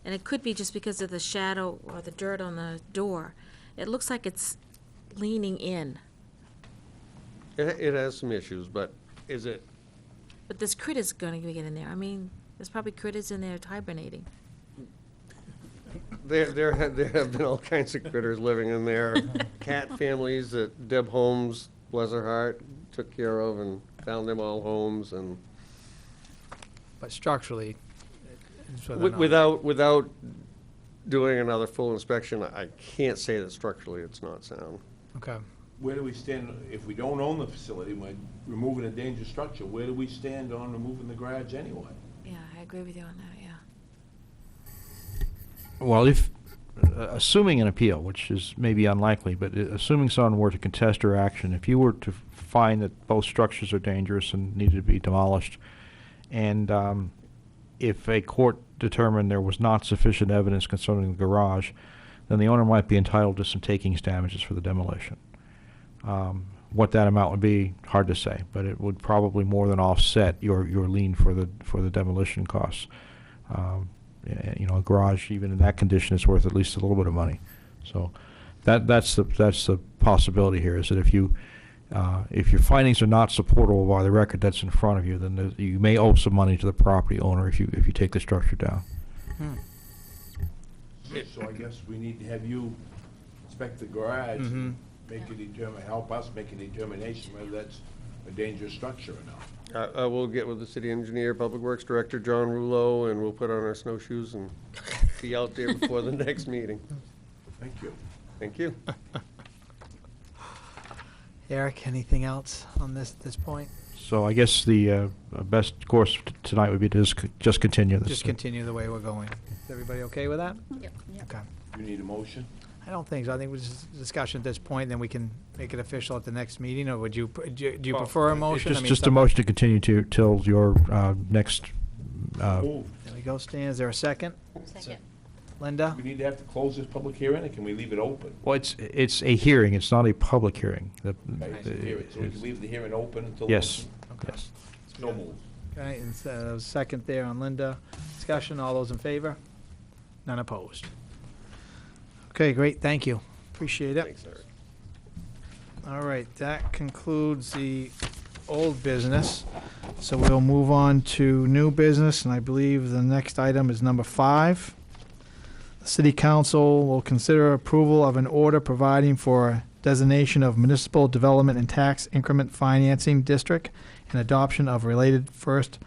[SPEAKER 5] and it could be just because of the shadow or the dirt on the door. It looks like it's leaning in,
[SPEAKER 12] It has some issues, but is it,
[SPEAKER 5] but there's critters gonna get in there. I mean, there's probably critters in there hibernating.
[SPEAKER 12] there have been all kinds of critters living in there. Cat families that Deb Holmes, bless her heart, took care of and found them all homes and
[SPEAKER 1] But structurally, it's whether or not-
[SPEAKER 12] without doing another full inspection, I can't say that structurally it's not sound.
[SPEAKER 1] Okay.
[SPEAKER 2] Where do we stand, if we don't own the facility, we're removing a dangerous structure, where do we stand on removing the garage anyway?
[SPEAKER 5] Yeah, I agree with you on that, yeah.
[SPEAKER 8] Well, if, assuming an appeal, which is maybe unlikely, but assuming someone were to contest your action, if you were to find that both structures are dangerous and needed to be demolished, and if a court determined there was not sufficient evidence concerning the garage, then the owner might be entitled to some takings damages for the demolition. What that amount would be, hard to say, but it would probably more than offset your lien for the demolition costs. You know, a garage, even in that condition, is worth at least a little bit of money. So that's the possibility here, is that if your findings are not supportable by the record that's in front of you, then you may owe some money to the property owner if you take the structure down.
[SPEAKER 2] So I guess we need to have you inspect the garage, make a help us make a determination whether that's a dangerous structure or not.
[SPEAKER 12] I will get with the city engineer, Public Works Director, John Rouleau, and we'll put on our snowshoes and be out there before the next meeting.
[SPEAKER 2] Thank you.
[SPEAKER 12] Thank you.
[SPEAKER 1] Eric, anything else on this point?
[SPEAKER 8] So I guess the best course tonight would be to just continue this.
[SPEAKER 1] Just continue the way we're going. Is everybody okay with that?
[SPEAKER 5] Yep.
[SPEAKER 1] Okay.
[SPEAKER 2] You need a motion?
[SPEAKER 1] I don't think so. I think it was just a discussion at this point, then we can make it official at the next meeting, or would you, do you prefer a motion? I mean,
[SPEAKER 8] Just a motion to continue till your next,
[SPEAKER 2] Move.
[SPEAKER 1] There we go, Stan. Is there a second?
[SPEAKER 5] Second.
[SPEAKER 1] Linda?
[SPEAKER 2] We need to have to close this public hearing, or can we leave it open?
[SPEAKER 8] well, it's a hearing, it's not a public hearing.
[SPEAKER 2] Okay, it's a hearing, so we can leave the hearing open until.
[SPEAKER 8] Yes,
[SPEAKER 1] Okay.
[SPEAKER 8] yes.
[SPEAKER 2] No move.
[SPEAKER 1] Okay, and so second there on Linda. Discussion, all those in favor? None opposed. Okay, great, thank you. Appreciate it.
[SPEAKER 12] Thanks, Eric.
[SPEAKER 1] All right, that concludes the old business. So we'll move on to new business, and I believe the next item is number 5. The City Council will consider approval of an order providing for designation of municipal development and tax increment financing district and adoption of related first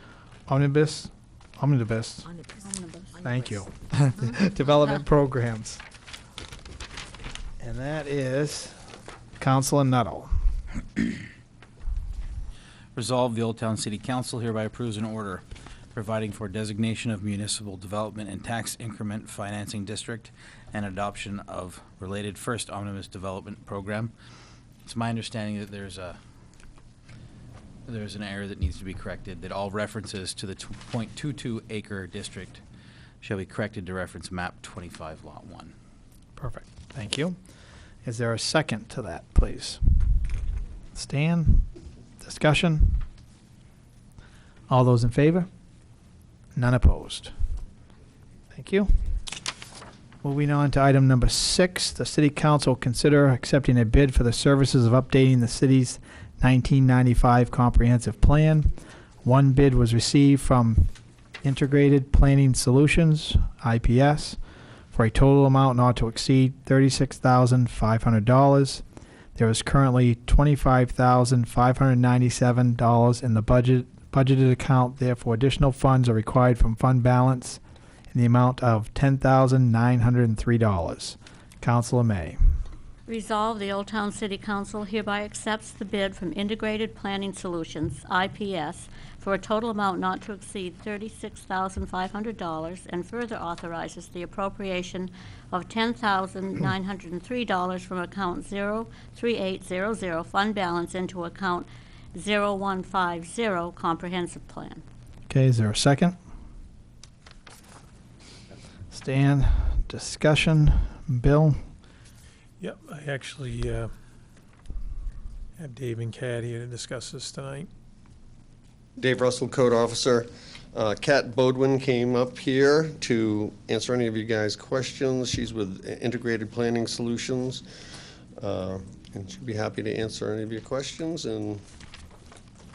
[SPEAKER 1] omnibus, thank you, development programs. And that is Councilor Nuttall.
[SPEAKER 11] Resolved, the Old Town City Council hereby approves an order providing for designation of municipal development and tax increment financing district, and adoption of related first omnibus development program. It's my understanding that there's an error that needs to be corrected, that all references to the 2.22 acre district shall be corrected to reference map 25 lot 1.
[SPEAKER 1] Perfect. Thank you. Is there a second to that, please? Stan, discussion? All those in favor? None opposed. Thank you. Moving on to item number 6, the City Council consider accepting a bid for the services of updating the city's 1995 comprehensive plan. One bid was received from Integrated Planning Solutions, IPS, for a total amount not to exceed $36,500. There is currently $25,597 in the budgeted account. Therefore, additional funds are required from fund balance in the amount of $10,903. Councilor May.
[SPEAKER 13] Resolve, the Old Town City Council hereby accepts the bid from Integrated Planning Solutions, IPS, for a total amount not to exceed $36,500, and further authorizes the appropriation of $10,903 from account 03800 fund balance into account 0150 comprehensive plan.
[SPEAKER 1] Okay, is there a second? Stan, discussion. Bill?
[SPEAKER 4] Yep, I actually have Dave and Kat here to discuss this tonight.
[SPEAKER 12] Dave Russell, Code Officer. Kat Bodwin came up here to answer any of you guys' questions. She's with Integrated Planning Solutions, and she'll be happy to answer any of your questions and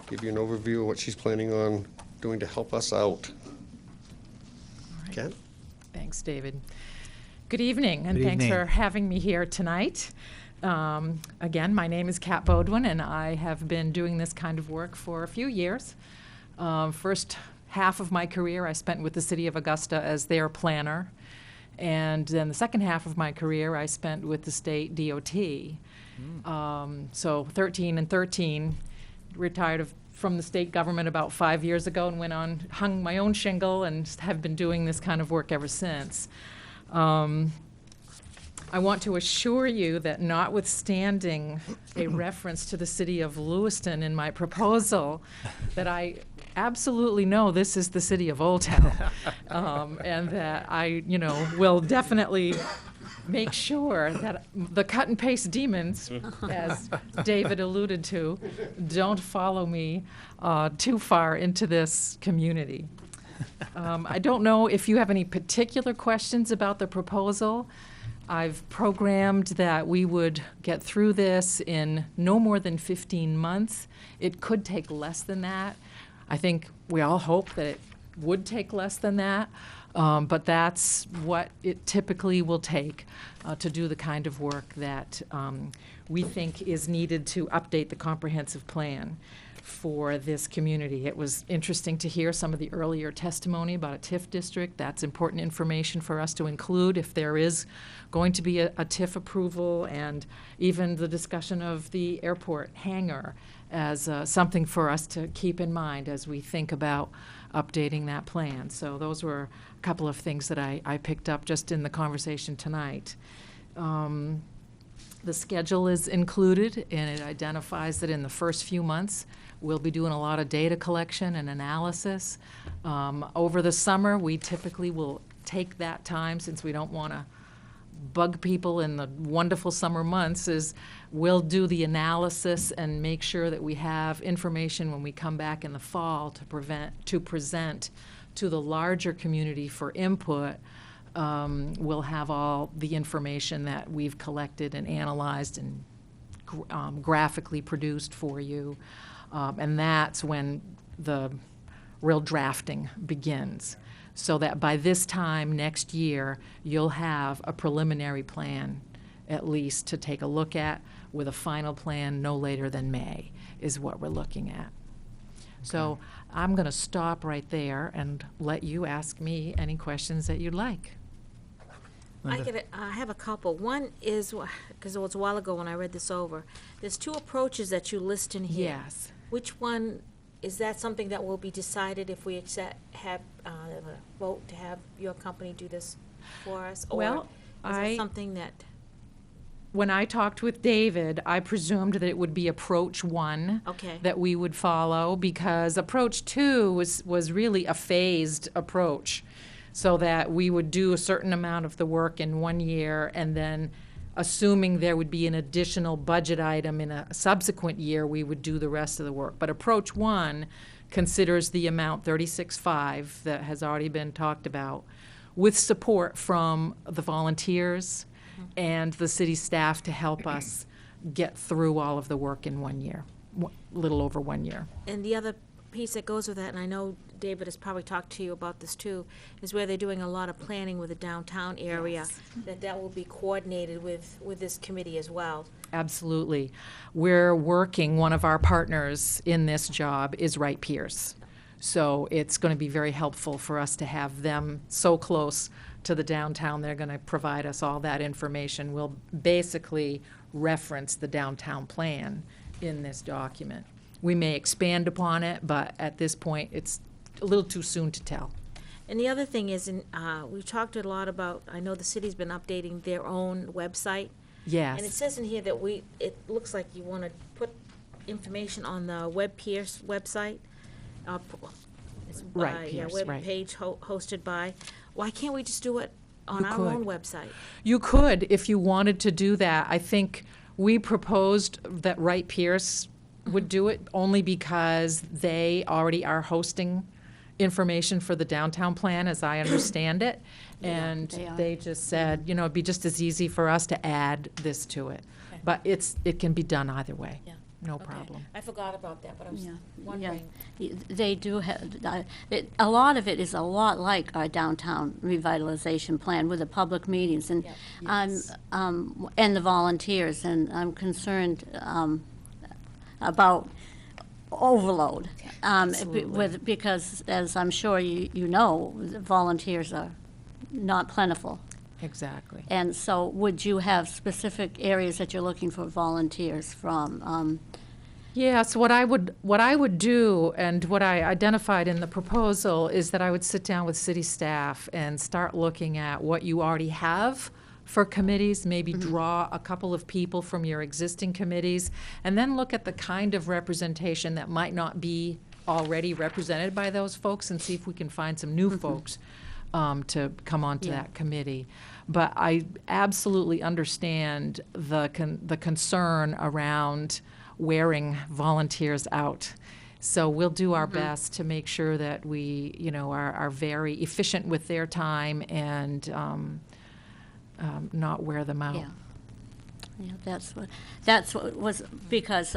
[SPEAKER 12] give you an overview of what she's planning on doing to help us out. Kat?
[SPEAKER 14] Thanks, David. Good evening, and
[SPEAKER 1] Good
[SPEAKER 14] thanks
[SPEAKER 1] evening.
[SPEAKER 14] for having me here tonight. Again, my name is Kat Bodwin, and I have been doing this kind of work for a few years. First half of my career I spent with the City of Augusta as their planner, and then the second half of my career I spent with the state DOT. So 13 and 13, retired from the state government about 5 years ago and went on, hung my own shingle, and have been doing this kind of work ever since. I want to assure you that notwithstanding a reference to the city of Lewiston in my proposal, that I absolutely know this is the city of Old Town, and that I, will definitely make sure that the cut and paste demons, as David alluded to, don't follow me too far into this community. I don't know if you have any particular questions about the proposal. I've programmed that we would get through this in no more than 15 months. It could take less than that. I think we all hope that it would take less than that, but that's what it typically will take to do the kind of work that we think is needed to update the comprehensive plan for this community. It was interesting to hear some of the earlier testimony about a TIF district. That's important information for us to include if there is going to be a TIF approval, and even the discussion of the airport hangar as something for us to keep in mind as we think about updating that plan. So those were a couple of things that I picked up just in the conversation tonight. The schedule is included, and it identifies that in the first few months, we'll be doing a lot of data collection and analysis. Over the summer, we typically will take that time, since we don't want to bug people in the wonderful summer months, is we'll do the analysis and make sure that we have information when we come back in the fall to present to the larger community for input. We'll have all the information that we've collected and analyzed and graphically produced for you. And that's when the real drafting begins. So that by this time next year, you'll have a preliminary plan, at least, to take a look at, with a final plan no later than May, is what we're looking at. So I'm going to stop right there and let you ask me any questions that you'd like.
[SPEAKER 5] I have a couple. One is, because it was a while ago when I read this over, there's two approaches that you list in here.
[SPEAKER 14] Yes.
[SPEAKER 5] Which one is that something that will be decided if we have vote to have your company do this for us?
[SPEAKER 14] Well,
[SPEAKER 5] Or is that something that,
[SPEAKER 14] When I talked with David, I presumed that it would be approach 1
[SPEAKER 5] Okay.
[SPEAKER 14] that we would follow, because approach 2 was really a phased approach, so that we would do a certain amount of the work in 1 year, and then assuming there would be an additional budget item in a subsequent year, we would do the rest of the work. But approach 1 considers the amount 36.5 that has already been talked about, with support from the volunteers and the city staff to help us get through all of the work in 1 year, little over 1 year.
[SPEAKER 5] and the other piece that goes with that, and I know David has probably talked to you about this too, is where they're doing a lot of planning with the downtown area, that will be coordinated with this committee as well.
[SPEAKER 14] Absolutely. We're working, one of our partners in this job is Wright Pierce. So it's going to be very helpful for us to have them so close to the downtown. They're going to provide us all that information. We'll basically reference the downtown plan in this document. We may expand upon it, but at this point, it's a little too soon to tell.
[SPEAKER 5] And the other thing is, we've talked a lot about, I know the city's been updating their own website.
[SPEAKER 14] Yes.
[SPEAKER 5] And it says in here that it looks like you want to put information on the Web Pierce website. It's
[SPEAKER 14] Right,
[SPEAKER 5] by,
[SPEAKER 14] Pierce,
[SPEAKER 5] web
[SPEAKER 14] right.
[SPEAKER 5] page hosted by. Why can't we just do it on
[SPEAKER 14] You
[SPEAKER 5] our
[SPEAKER 14] could.
[SPEAKER 5] own website?
[SPEAKER 14] You could, if you wanted to do that. I think we proposed that Wright Pierce would do it only because they already are hosting information for the downtown plan, as I understand it. And
[SPEAKER 13] they are.
[SPEAKER 14] they just said, you know, it'd be just as easy for us to add this to it. But it can be done either way.
[SPEAKER 5] Yeah.
[SPEAKER 14] No
[SPEAKER 5] Okay.
[SPEAKER 14] problem.
[SPEAKER 5] I forgot about that, but I was
[SPEAKER 13] Yeah,
[SPEAKER 5] wondering.
[SPEAKER 13] They do have, a lot of it is a lot like our downtown revitalization plan with the public meetings and, and the volunteers, and I'm concerned, about overload. Because, as I'm sure you know, the volunteers are not plentiful.
[SPEAKER 14] Exactly.
[SPEAKER 13] And so would you have specific areas that you're looking for volunteers from?
[SPEAKER 14] Yes, what I would do, and what I identified in the proposal, is that I would sit down with city staff and start looking at what you already have for committees, maybe draw a couple of people from your existing committees, and then look at the kind of representation that might not be already represented by those folks, and see if we can find some new folks to come onto that committee. But I absolutely understand the concern around wearing volunteers out. So we'll do our best to make sure that we, you know, are very efficient with their time and not wear them out.
[SPEAKER 13] Yeah. Yeah, that's what was, because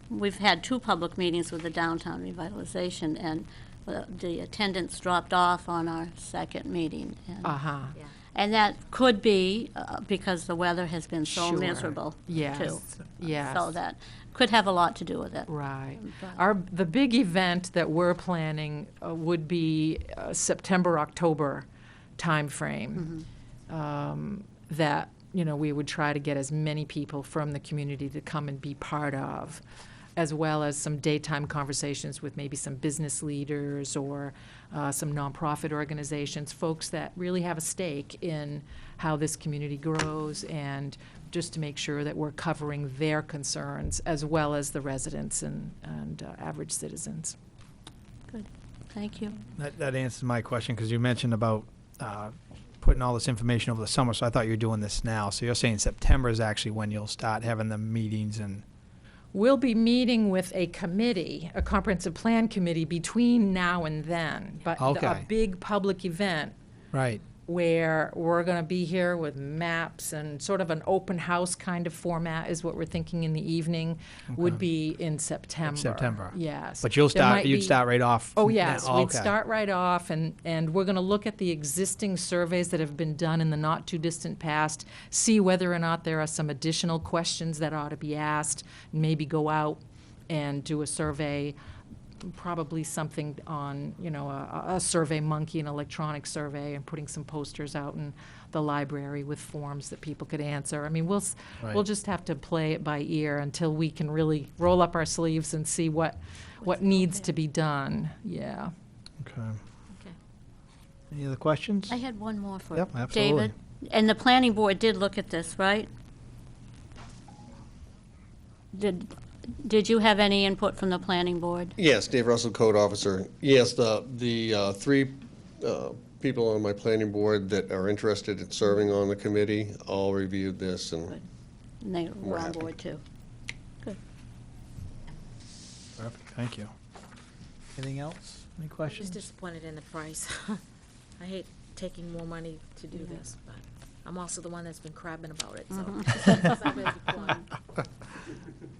[SPEAKER 13] we've had 2 public meetings with the downtown revitalization, and the attendance dropped off on our second meeting. And,
[SPEAKER 5] Yeah.
[SPEAKER 13] and that could be because the weather has been so
[SPEAKER 14] Sure.
[SPEAKER 13] miserable,
[SPEAKER 14] Yes.
[SPEAKER 13] too.
[SPEAKER 14] Yes.
[SPEAKER 13] So that could have a lot to do with it.
[SPEAKER 14] Right.
[SPEAKER 13] But-
[SPEAKER 14] The big event that we're planning would be September, October timeframe. That, you know, we would try to get as many people from the community to come and be part of, as well as some daytime conversations with maybe some business leaders or some nonprofit organizations, folks that really have a stake in how this community grows, and just to make sure that we're covering their concerns as well as the residents and average citizens.
[SPEAKER 13] Good, thank you.
[SPEAKER 1] That answers my question, because you mentioned about putting all this information over the summer, so I thought you were doing this now. So you're saying September is actually when you'll start having the meetings and...
[SPEAKER 14] We'll be meeting with a committee, a comprehensive plan committee, between now and then. But a
[SPEAKER 1] Okay.
[SPEAKER 14] big public event
[SPEAKER 1] Right.
[SPEAKER 14] where we're going to be here with maps and sort of an open house kind of format is what we're thinking in the evening, would be in September.
[SPEAKER 1] September.
[SPEAKER 14] Yes.
[SPEAKER 1] But you'd start right off.
[SPEAKER 14] Oh,
[SPEAKER 1] now.
[SPEAKER 14] yes,
[SPEAKER 1] Oh,
[SPEAKER 14] we'd
[SPEAKER 1] okay.
[SPEAKER 14] start right off, and we're going to look at the existing surveys that have been done in the not-too-distant past, see whether or not there are some additional questions that ought to be asked, maybe go out and do a survey probably something on, you know, a survey monkey, an electronic survey, and putting some posters out in the library with forms that people could answer. I mean, we'll
[SPEAKER 1] Right.
[SPEAKER 14] just have to play it by ear until we can really roll up our sleeves and see what needs to be done. Yeah.
[SPEAKER 1] Okay.
[SPEAKER 5] Okay.
[SPEAKER 1] Any other questions?
[SPEAKER 13] I had one more for
[SPEAKER 1] Yep, absolutely.
[SPEAKER 13] David. And the planning board did look at this, right? Did you have any input from the planning board?
[SPEAKER 12] Yes, Dave Russell, code officer. Yes, the three people on my planning board that are interested in serving on the committee all reviewed this, and
[SPEAKER 13] Good. And they were
[SPEAKER 12] We're
[SPEAKER 13] on
[SPEAKER 12] happy.
[SPEAKER 13] board too. Good.
[SPEAKER 1] Perfect, thank you. Anything else? Any
[SPEAKER 5] I'm just
[SPEAKER 1] questions?
[SPEAKER 5] disappointed in the price. I hate taking more money to do this, but I'm also the one that's been crabbing about it, so. I better be quiet.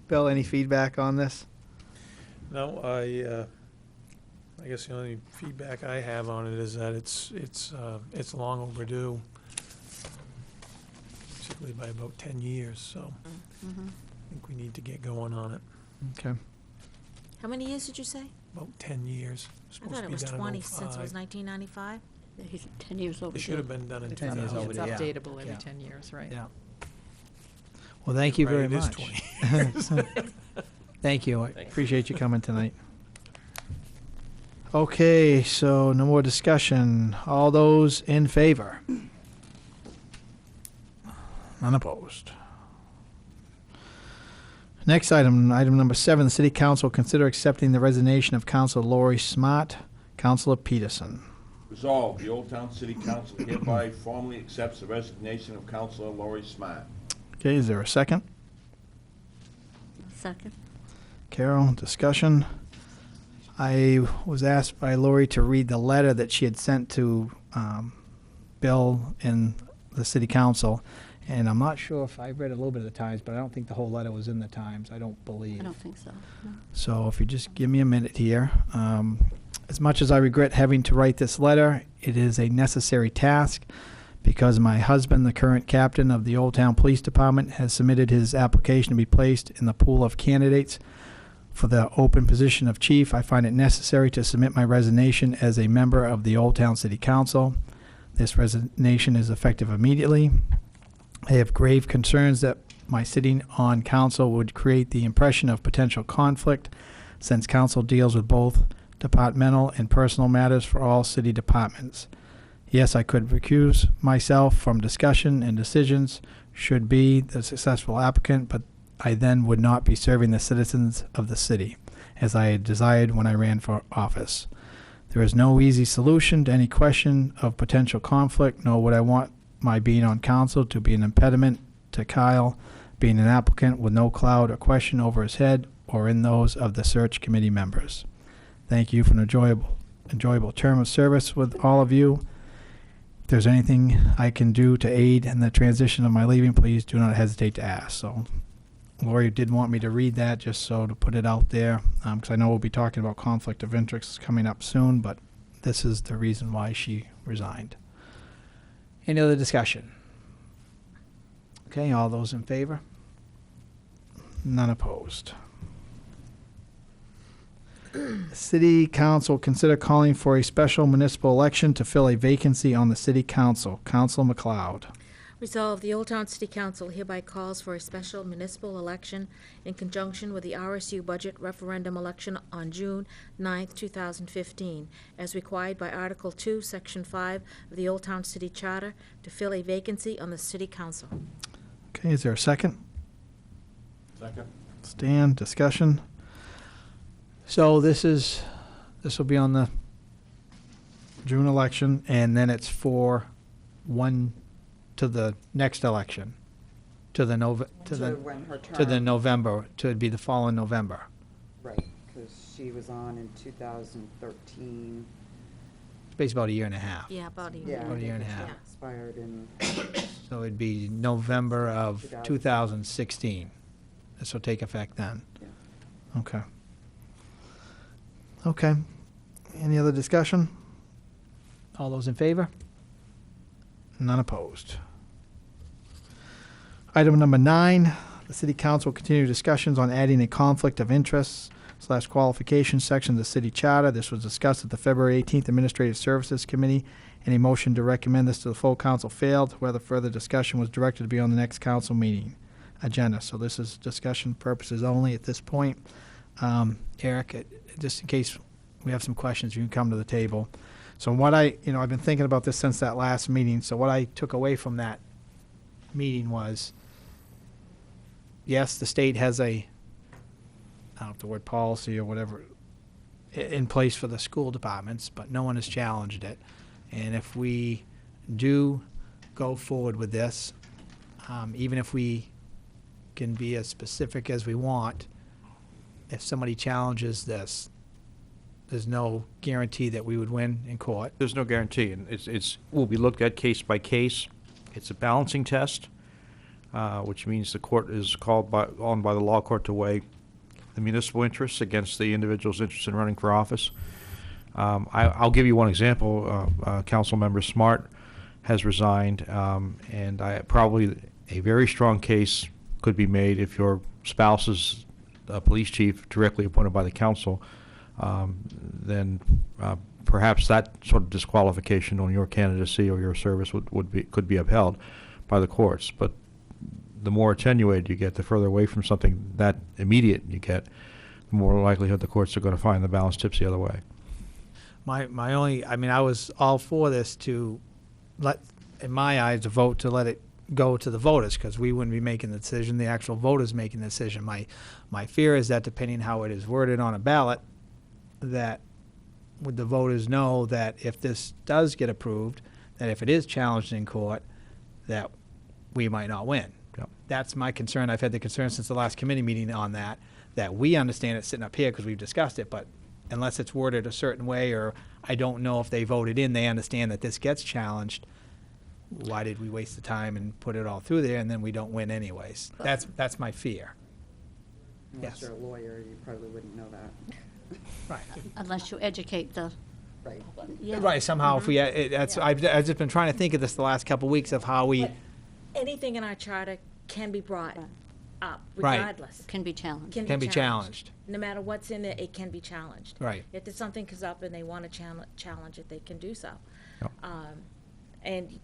[SPEAKER 1] Bill, any feedback on this?
[SPEAKER 4] No, I guess the only feedback I have on it is that it's long overdue, particularly by about 10 years, so
[SPEAKER 13] Mhm.
[SPEAKER 4] I think we need to get going on it.
[SPEAKER 1] Okay.
[SPEAKER 5] How many years did you say?
[SPEAKER 4] About 10 years.
[SPEAKER 5] I
[SPEAKER 4] Supposed
[SPEAKER 5] thought
[SPEAKER 4] to
[SPEAKER 5] it
[SPEAKER 4] be
[SPEAKER 5] was
[SPEAKER 4] done in
[SPEAKER 5] 20 since it
[SPEAKER 4] 05.
[SPEAKER 5] was 1995.
[SPEAKER 13] Yeah, he's 10 years overdue.
[SPEAKER 4] It should have been done in
[SPEAKER 1] 10 years
[SPEAKER 4] 2000.
[SPEAKER 14] It's
[SPEAKER 1] overdue, yeah.
[SPEAKER 14] updatable every
[SPEAKER 1] Yeah.
[SPEAKER 14] 10 years, right?
[SPEAKER 1] Yeah. Well, thank you
[SPEAKER 4] Right,
[SPEAKER 1] very
[SPEAKER 4] it is
[SPEAKER 1] much.
[SPEAKER 4] 20 years.
[SPEAKER 1] Thank you. I appreciate you coming tonight. Okay, so no more discussion. All those in favor? None opposed. Next item, item number 7, the City Council consider accepting the resignation of Councilor Lori Smart, Councilor Peterson.
[SPEAKER 2] Resolved, the Old Town City Council hereby formally accepts the resignation of Councilor Lori Smart.
[SPEAKER 1] Okay, is there a second?
[SPEAKER 13] Second.
[SPEAKER 1] Carol, discussion. I was asked by Lori to read the letter that she had sent to Bill and the city council, and I'm not sure if I've read a little bit of the Times, but I don't think the whole letter was in the Times. I don't believe.
[SPEAKER 13] I don't think so. No.
[SPEAKER 1] So if you just give me a minute here. As much as I regret having to write this letter, it is a necessary task because my husband, the current captain of the Old Town Police Department, has submitted his application to be placed in the pool of candidates for the open position of chief. I find it necessary to submit my resignation as a member of the Old Town City Council. This resignation is effective immediately. I have grave concerns that my sitting on council would create the impression of potential conflict, since council deals with both departmental and personal matters for all city departments. Yes, I could recuse myself from discussion and decisions should be the successful applicant, but I then would not be serving the citizens of the city, as I had desired when I ran for office. There is no easy solution to any question of potential conflict, nor would I want my being on council to be an impediment to Kyle being an applicant with no cloud or question over his head or in those of the search committee members. Thank you for an enjoyable term of service with all of you. If there's anything I can do to aid in the transition of my leaving, please do not hesitate to ask. So Lori did want me to read that just so to put it out there, because I know we'll be talking about conflict of interest coming up soon, but this is the reason why she resigned. Any other discussion? Okay, all those in favor? None opposed. City Council consider calling for a special municipal election to fill a vacancy on the City Council. Council McLeod.
[SPEAKER 5] Resolved, the Old Town City Council hereby calls for a special municipal election in conjunction with the RSU budget referendum election on June 9th, 2015, as required by Article 2, Section 5 of the Old Town City Charter, to fill a vacancy on the City Council.
[SPEAKER 1] Okay, is there a second?
[SPEAKER 2] Second.
[SPEAKER 1] Stan, discussion. So this will be on the June election, and then it's for one to the next election, to the
[SPEAKER 3] when her
[SPEAKER 1] to the
[SPEAKER 3] term-
[SPEAKER 1] November, to be the following November.
[SPEAKER 3] Right, because she was on in 2013.
[SPEAKER 1] It's basically about a year and a half.
[SPEAKER 5] Yeah, about a year.
[SPEAKER 3] Yeah,
[SPEAKER 1] About a year and a half.
[SPEAKER 5] Yeah.
[SPEAKER 3] expired in,
[SPEAKER 1] So it'd be November of
[SPEAKER 3] 2000.
[SPEAKER 1] 2016. This will take effect then.
[SPEAKER 3] Yeah.
[SPEAKER 1] Okay. Okay. Any other discussion? All those in favor? None opposed. Item number 9, the City Council will continue discussions on adding a conflict of interest qualifications section of the city charter. This was discussed at the February 18th Administrative Services Committee. Any motion to recommend this to the full council failed, whether further discussion was directed to be on the next council meeting agenda. So this is discussion purposes only at this point. Eric, just in case we have some questions, you can come to the table. So what I've been thinking about this since that last meeting. So what I took away from that meeting was, yes, the state has I don't know if the word policy or whatever in place for the school departments, but no one has challenged it. And if we do go forward with this, even if we can be as specific as we want, if somebody challenges this, there's no guarantee that we would win in court.
[SPEAKER 8] There's no guarantee, and it's will be looked at case by case. It's a balancing test, which means the court is called on by the law court to weigh the municipal interests against the individual's interest in running for office. I'll give you one example. Council member Smart has resigned, and probably a very strong case could be made if your spouse is a police chief directly appointed by the council. Then perhaps that sort of disqualification on your candidacy or your service could be upheld by the courts. But the more attenuated you get, the further away from something that immediate you get, the more likelihood the courts are going to find the balance tips the other way.
[SPEAKER 1] I was all for this to let, in my eyes, to vote to let it go to the voters, because we wouldn't be making the decision, the actual voters making the decision. My fear is that depending how it is worded on a ballot, that would the voters know that if this does get approved, that if it is challenged in court, that we might not win.
[SPEAKER 8] Yep.
[SPEAKER 1] That's my concern. I've had the concern since the last committee meeting on that we understand it sitting up here because we've discussed it, but unless it's worded a certain way, or I don't know if they voted in, they understand that this gets challenged, why did we waste the time and put it all through there and then we don't win anyways? That's my fear.
[SPEAKER 3] Unless
[SPEAKER 1] Yes.
[SPEAKER 3] you're a lawyer, you probably wouldn't know that.
[SPEAKER 1] Right.
[SPEAKER 13] Unless you educate the,
[SPEAKER 3] Right.
[SPEAKER 13] yeah.
[SPEAKER 1] Right, somehow if we, I've just been trying to think of this the last couple of weeks of how we,
[SPEAKER 5] But anything in our charter can be brought
[SPEAKER 13] Right.
[SPEAKER 5] up
[SPEAKER 1] Right.
[SPEAKER 5] regardless.
[SPEAKER 13] Can be challenged.
[SPEAKER 1] can be challenged.
[SPEAKER 5] No matter what's in it, it can be challenged.
[SPEAKER 1] Right.
[SPEAKER 5] If there's something comes up and they want to challenge it, they can do so.
[SPEAKER 8] Yep.
[SPEAKER 5] And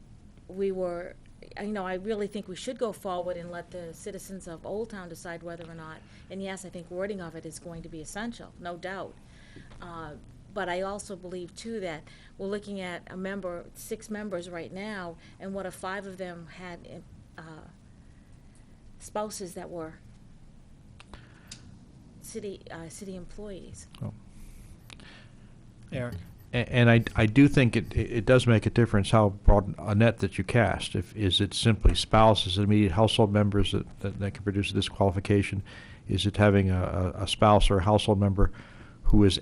[SPEAKER 5] I really think we should go forward and let the citizens of Old Town decide whether or not, and yes, I think wording of it is going to be essential, no doubt. But I also believe too that we're looking at 6 members right now, and what if 5 of them had spouses that were city employees?
[SPEAKER 1] Eric?
[SPEAKER 8] And I do think it does make a difference how broad a net that you cast. Is it simply spouses, immediate household members that can produce a disqualification? Is it having a spouse or a household member who is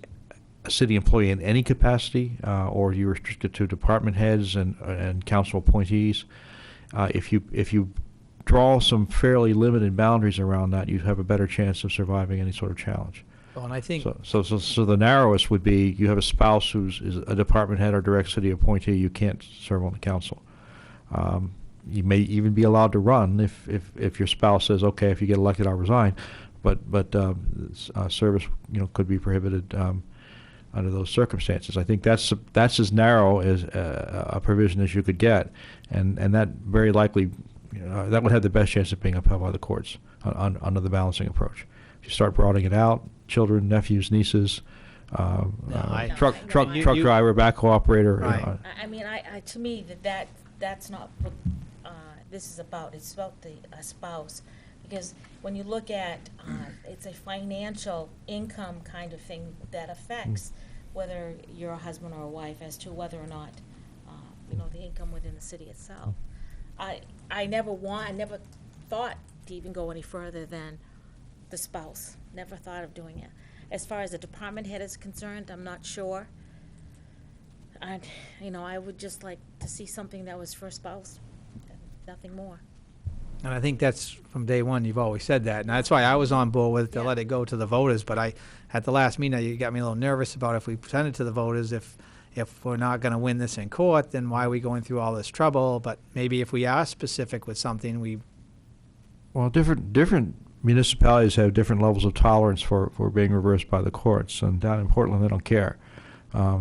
[SPEAKER 8] a city employee in any capacity, or are you restricted to department heads and council appointees? If you draw some fairly limited boundaries around that, you have a better chance of surviving any sort of challenge.
[SPEAKER 1] Well, and I think,
[SPEAKER 8] So the narrowest would be you have a spouse who's a department head or direct city appointee, you can't serve on the council. You may even be allowed to run if your spouse says, okay, if you get elected, I'll resign. But service could be prohibited under those circumstances. I think that's as narrow as a provision as you could get, and that very likely that would have the best chance of being upheld by the courts under the balancing approach. If you start broadening it out, children, nephews, nieces, truck driver, backhoe operator.
[SPEAKER 1] Right.
[SPEAKER 5] I mean, to me, that's not what this is about. It's about a spouse. Because when you look at, it's a financial income kind of thing that affects whether you're a husband or a wife as to whether or not, the income within the city itself. I never thought to even go any further than the spouse. Never thought of doing it. As far as the department head is concerned, I'm not sure. I would just like to see something that was for a spouse, nothing more.
[SPEAKER 1] and I think that's from day one, you've always said that, and that's why I was on board with it, to let it go to the voters, but at the last meeting, you got me a little nervous about if we send it to the voters, if we're not going to win this in court, then why are we going through all this trouble? But maybe if we are specific with something,
[SPEAKER 8] Well, different municipalities have different levels of tolerance for being reversed by the courts, and down in Portland, they don't care.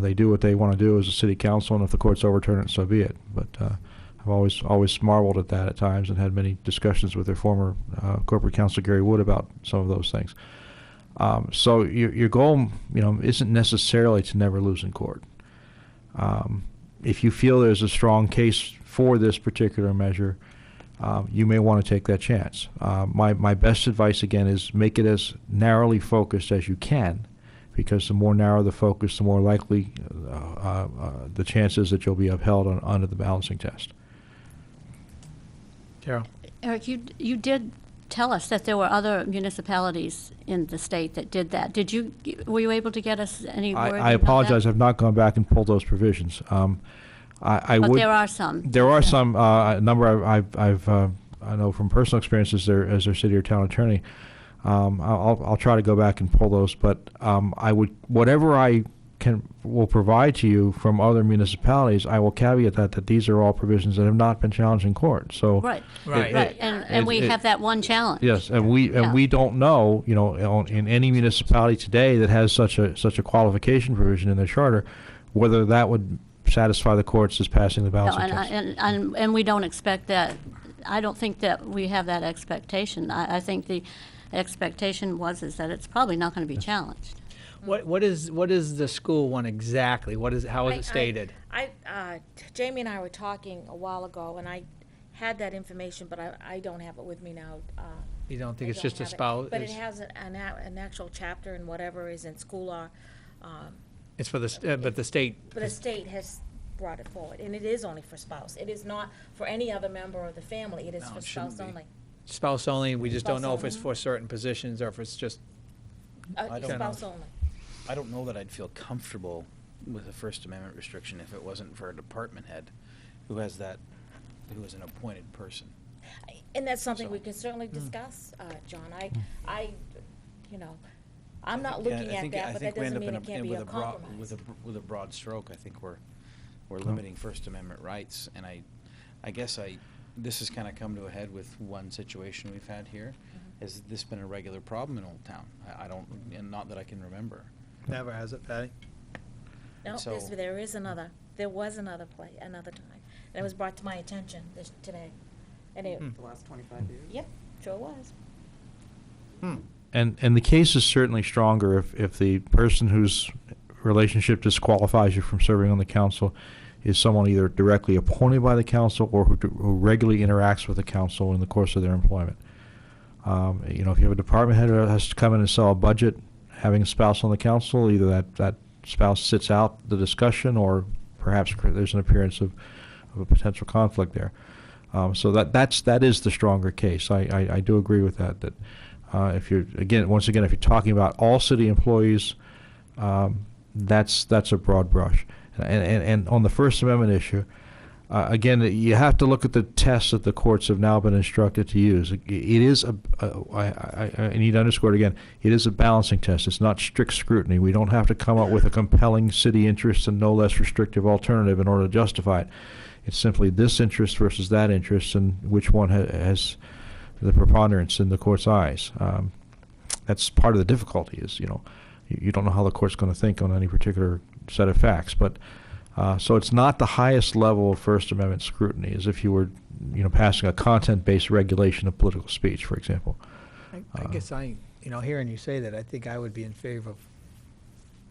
[SPEAKER 8] They do what they want to do as a city council, and if the courts overturn it, so be it. But I've always marveled at that at times, and had many discussions with their former corporate counsel Gary Wood about some of those things. So your goal, isn't necessarily to never lose in court. If you feel there's a strong case for this particular measure, you may want to take that chance. My best advice, again, is make it as narrowly focused as you can, because the more narrow the focus, the more likely the chances that you'll be upheld under the balancing test.
[SPEAKER 1] Carol?
[SPEAKER 13] Eric, you did tell us that there were other municipalities in the state that did that. Were you able to get us any word?
[SPEAKER 8] I apologize. I've not gone back and pulled those provisions.
[SPEAKER 13] But there are some.
[SPEAKER 8] There are some. A number I know from personal experiences as their city or town attorney. I'll try to go back and pull those, but whatever I will provide to you from other municipalities, I will caveat that these are all provisions that have not been challenged in court. So
[SPEAKER 13] right. And we have that one challenge.
[SPEAKER 8] Yes, and we don't know, in any municipality today that has such a qualification provision in their charter, whether that would satisfy the courts as passing the balancing test.
[SPEAKER 13] And we don't expect that. I don't think that we have that expectation. I think the expectation is that it's probably not going to be challenged.
[SPEAKER 1] What is the school one exactly? How is it stated?
[SPEAKER 5] Jamie and I were talking a while ago, and I had that information, but I don't have it with me now.
[SPEAKER 1] You don't think it's just a spouse?
[SPEAKER 5] But it has an actual chapter in whatever is in school law.
[SPEAKER 1] It's for but the state.
[SPEAKER 5] But the state has brought it forward, and it is only for spouse. It is not for any other member of the family. It is for spouse only.
[SPEAKER 1] Spouse only. We just don't know if it's for certain positions or if it's just.
[SPEAKER 5] Spouse only.
[SPEAKER 11] I don't know that I'd feel comfortable with a First Amendment restriction if it wasn't for a department head who is an appointed person.
[SPEAKER 5] And that's something we can certainly discuss, John. I'm not looking at that, but that doesn't mean it can't be a compromise.
[SPEAKER 11] With a broad stroke, I think we're limiting First Amendment rights, and I guess this has kind of come to a head with one situation we've had here. Has this been a regular problem in Old Town? I don't, and not that I can remember.
[SPEAKER 1] Never has it, Patty?
[SPEAKER 5] No, there was another time, and it was brought to my attention today. And
[SPEAKER 3] the last 25 years?
[SPEAKER 5] Yep, sure was.
[SPEAKER 8] And the case is certainly stronger if the person whose relationship disqualifies you from serving on the council is someone either directly appointed by the council or who regularly interacts with the council in the course of their employment. If you have a department head who has to come in and sell a budget, having a spouse on the council, either that spouse sits out the discussion or perhaps there's an appearance of a potential conflict there. So that is the stronger case. I do agree with that. If you're if you're talking about all city employees, that's a broad brush. And on the First Amendment issue, again, you have to look at the tests that the courts have now been instructed to use. It is I need to underscore it again. It is a balancing test. It's not strict scrutiny. We don't have to come up with a compelling city interest and no less restrictive alternative in order to justify it. It's simply this interest versus that interest, and which one has the preponderance in the court's eyes. That's part of the difficulty. Is you don't know how the court's going to think on any particular set of facts, but. So it's not the highest level of First Amendment scrutiny as if you were, passing a content-based regulation of political speech, for example.
[SPEAKER 1] I guess hearing you say that, I think I would be in favor of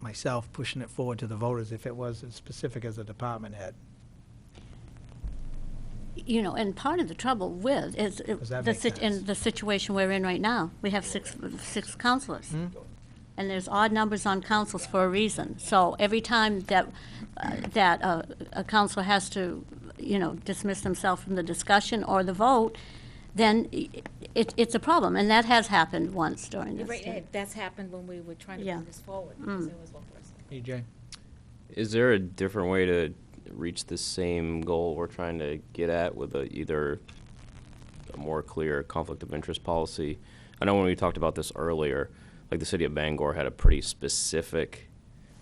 [SPEAKER 1] myself pushing it forward to the voters if it was as specific as a department head.
[SPEAKER 13] And part of the trouble with is in the situation we're in right now. We have six councilors. And there's odd numbers on councils for a reason. So every time that a councilor has to, dismiss themselves from the discussion or the vote, then it's a problem. And that has happened once during this.
[SPEAKER 5] Right, that's happened when we were trying to move this forward. Because there was one person.
[SPEAKER 1] EJ?
[SPEAKER 6] Is there a different way to reach the same goal we're trying to get at with either a more clear conflict of interest policy? I know when we talked about this earlier, like the city of Bangor had a pretty specific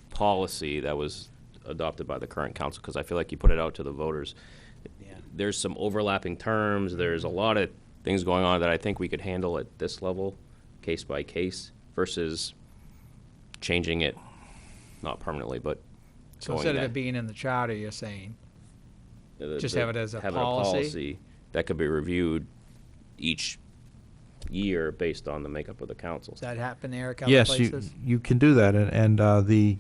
[SPEAKER 6] policy that was adopted by the current council, because I feel like you put it out to the voters. Yeah. There's some overlapping terms. There's a lot of things going on that I think we could handle at this level, case by case, versus changing it, not permanently, but
[SPEAKER 1] So
[SPEAKER 6] going
[SPEAKER 1] instead of
[SPEAKER 6] that-
[SPEAKER 1] it being in the charter, you're saying,
[SPEAKER 6] the-
[SPEAKER 1] just
[SPEAKER 6] the-
[SPEAKER 1] have it as a
[SPEAKER 6] have
[SPEAKER 1] policy?
[SPEAKER 6] that could be reviewed each year based on the makeup of the council.
[SPEAKER 1] does that happen, Eric, other
[SPEAKER 8] Yes,
[SPEAKER 1] places?
[SPEAKER 8] you can do that, and the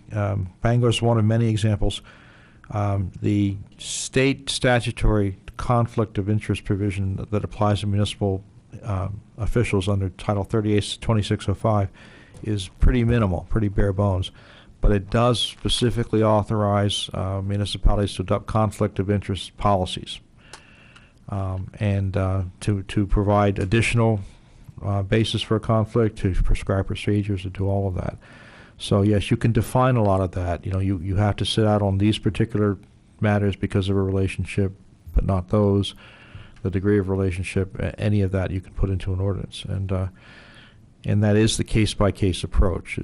[SPEAKER 8] Bangor is one of many examples. The state statutory conflict of interest provision that applies to municipal officials under Title 38, 2605 is pretty minimal, pretty bare bones. But it does specifically authorize municipalities to adopt conflict of interest policies and to provide additional basis for a conflict, to prescribe procedures, to do all of that. So yes, you can define a lot of that. You know, you have to sit out on these particular matters because of a relationship, but not those. The degree of relationship, any of that you can put into an ordinance, and that is the case-by-case approach.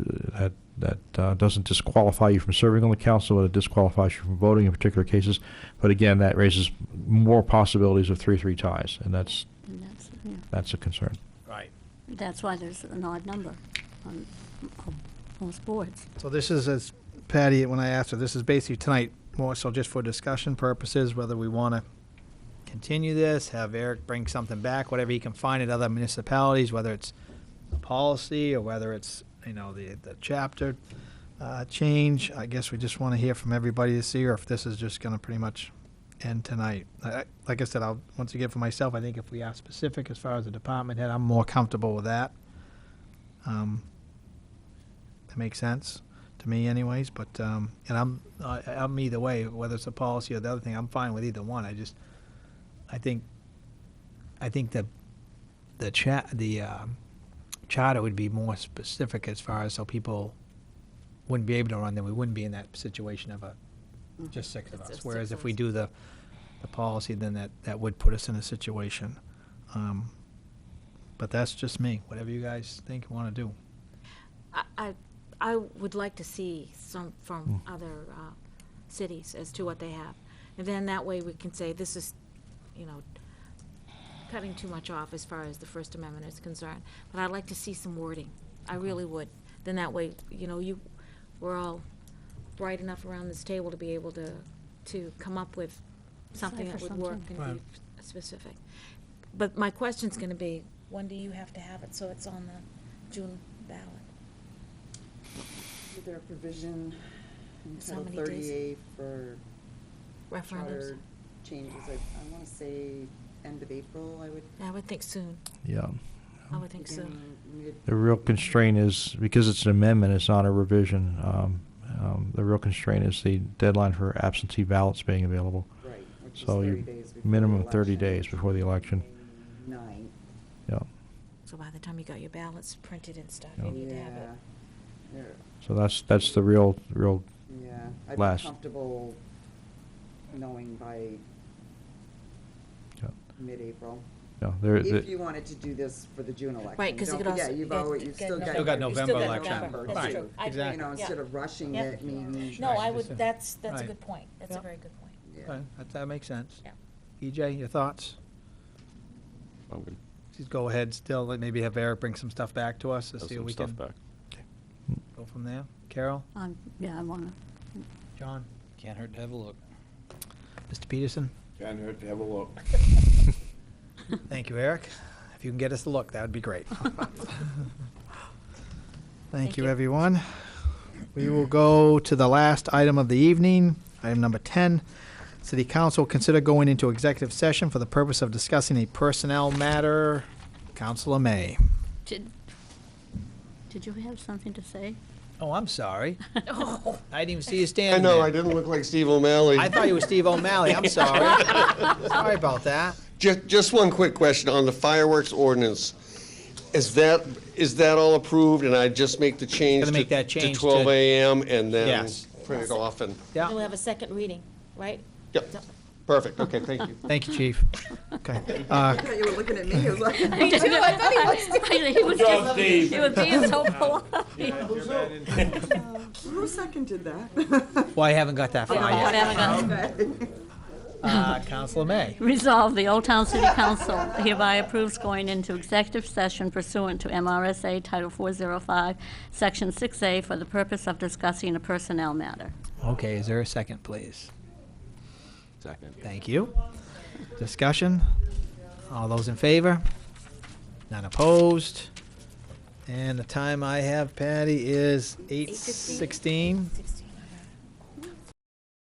[SPEAKER 8] That doesn't disqualify you from serving on the council, but it disqualifies you from voting in particular cases. But again, that raises more possibilities of 3-3 ties, and that's a concern.
[SPEAKER 1] Right.
[SPEAKER 13] That's why there's an odd number on most boards.
[SPEAKER 1] So this is, as Patty, when I asked her, this is basically tonight, more so just for discussion purposes, whether we want to continue this, have Eric bring something back, whatever he can find at other municipalities, whether it's a policy or whether it's, you know, the chapter change. I guess we just want to hear from everybody to see, or if this is just going to pretty much end tonight. Like I said, I'll, once again, for myself, I think if we are specific as far as the department head, I'm more comfortable with that. That makes sense to me anyways, but, and I'm either way, whether it's a policy or the other thing, I'm fine with either one. I think the charter would be more specific as far as so people wouldn't be able to run, then we wouldn't be in that situation of just six of
[SPEAKER 5] It's
[SPEAKER 1] us.
[SPEAKER 5] just
[SPEAKER 1] Whereas
[SPEAKER 5] six
[SPEAKER 1] if we
[SPEAKER 5] of us.
[SPEAKER 1] do the policy, then that would put us in a situation. But that's just me, whatever you guys think you want to do.
[SPEAKER 5] I would like to see some from other cities as to what they have. And then that way we can say, this is, you know, cutting too much off as far as the First Amendment is concerned. But I'd like to see some wording. I really would. Then that way, you know, we're all bright enough around this table to be able to come up with something that would work and
[SPEAKER 1] Right.
[SPEAKER 5] be specific. But my question's gonna be, when do you have to have it so it's on the June ballot?
[SPEAKER 3] Is there a provision in
[SPEAKER 5] It's how
[SPEAKER 3] Title
[SPEAKER 5] many days?
[SPEAKER 3] 38 for
[SPEAKER 5] Referendums?
[SPEAKER 3] charter changes? I want to say end of April,
[SPEAKER 5] I would think soon.
[SPEAKER 8] Yeah.
[SPEAKER 5] I would think so.
[SPEAKER 3] beginning, mid.
[SPEAKER 8] The real constraint is, because it's an amendment, it's not a revision, the real constraint is the deadline for absentee ballots being available.
[SPEAKER 3] Right, which is
[SPEAKER 8] So
[SPEAKER 3] 30
[SPEAKER 8] you,
[SPEAKER 3] days before the
[SPEAKER 8] minimum 30
[SPEAKER 3] election,
[SPEAKER 8] days before the election.
[SPEAKER 3] 9.
[SPEAKER 8] Yeah.
[SPEAKER 5] So by the time you got your ballots printed and stuff,
[SPEAKER 8] Yeah.
[SPEAKER 5] you need to have it.
[SPEAKER 3] Yeah.
[SPEAKER 8] So that's the real
[SPEAKER 3] Yeah, I'd
[SPEAKER 8] last.
[SPEAKER 3] be comfortable knowing by
[SPEAKER 8] Yeah.
[SPEAKER 3] mid-April.
[SPEAKER 8] Yeah,
[SPEAKER 3] If you wanted to do this for the June election.
[SPEAKER 5] Right, 'cause you
[SPEAKER 3] Don't
[SPEAKER 5] could also-
[SPEAKER 3] forget,
[SPEAKER 5] you guys-
[SPEAKER 3] you've still got.
[SPEAKER 1] Still got
[SPEAKER 3] you've
[SPEAKER 1] November
[SPEAKER 3] got
[SPEAKER 1] election.
[SPEAKER 3] November,
[SPEAKER 5] That's
[SPEAKER 3] too.
[SPEAKER 5] true. I agree.
[SPEAKER 1] Exactly.
[SPEAKER 3] You know, instead of rushing
[SPEAKER 5] Yeah.
[SPEAKER 3] it, maybe.
[SPEAKER 5] No, I
[SPEAKER 1] Right.
[SPEAKER 5] would, that's a
[SPEAKER 1] Right.
[SPEAKER 5] good point. That's a
[SPEAKER 1] Yeah.
[SPEAKER 5] very good point.
[SPEAKER 3] Yeah.
[SPEAKER 1] Okay, that makes sense.
[SPEAKER 5] Yeah.
[SPEAKER 1] EJ, your thoughts?
[SPEAKER 6] I'm good.
[SPEAKER 1] Just go ahead still, like, maybe have Eric bring some stuff back to us to
[SPEAKER 6] Have
[SPEAKER 1] see
[SPEAKER 6] some
[SPEAKER 1] what we
[SPEAKER 6] stuff
[SPEAKER 1] can
[SPEAKER 6] back.
[SPEAKER 1] go from there. Carol?
[SPEAKER 13] Yeah, I want to.
[SPEAKER 1] John?
[SPEAKER 11] Can't hurt to have a look.
[SPEAKER 1] Mr. Peterson?
[SPEAKER 2] Can't hurt to have a look.
[SPEAKER 1] Thank you, Eric. If you can get us to look, that would be great. Thank you, everyone. We will go to the last item of the evening, item number 10. City Council consider going into executive session for the purpose of discussing a personnel matter. Councilor May.
[SPEAKER 13] Did you have something to say?
[SPEAKER 1] Oh, I'm sorry. I didn't even see you standing
[SPEAKER 12] I know,
[SPEAKER 1] there.
[SPEAKER 12] I didn't look like Steve O'Malley.
[SPEAKER 1] I thought you were Steve O'Malley. I'm sorry. Sorry about that.
[SPEAKER 12] Just one quick question on the fireworks ordinance. Is that all approved, and I just make the change
[SPEAKER 1] Gotta make that
[SPEAKER 12] to
[SPEAKER 1] change
[SPEAKER 12] 12
[SPEAKER 1] to-
[SPEAKER 12] a.m. and then
[SPEAKER 1] Yes.
[SPEAKER 12] print it off and,
[SPEAKER 1] Yeah.
[SPEAKER 5] Then we'll have a second reading, right?
[SPEAKER 12] yep, perfect, okay, thank you.
[SPEAKER 1] Thank you, Chief. Okay.
[SPEAKER 3] I thought you were looking at me, I was like.
[SPEAKER 13] Me too, I thought he was just, he was being so polite.
[SPEAKER 3] Who seconded that?
[SPEAKER 1] Well, I haven't got that far
[SPEAKER 13] I
[SPEAKER 1] yet.
[SPEAKER 13] haven't got-
[SPEAKER 3] Okay.
[SPEAKER 1] Counselor May.
[SPEAKER 13] Resolve, the Old Town City Council hereby approves going into executive session pursuant to MRSA Title 405, Section 6A, for the purpose of discussing a personnel matter.
[SPEAKER 1] Okay, is there a second, please?
[SPEAKER 6] Second.
[SPEAKER 1] Thank you. Discussion? All those in favor? None opposed? And the time I have, Patty, is 8:16.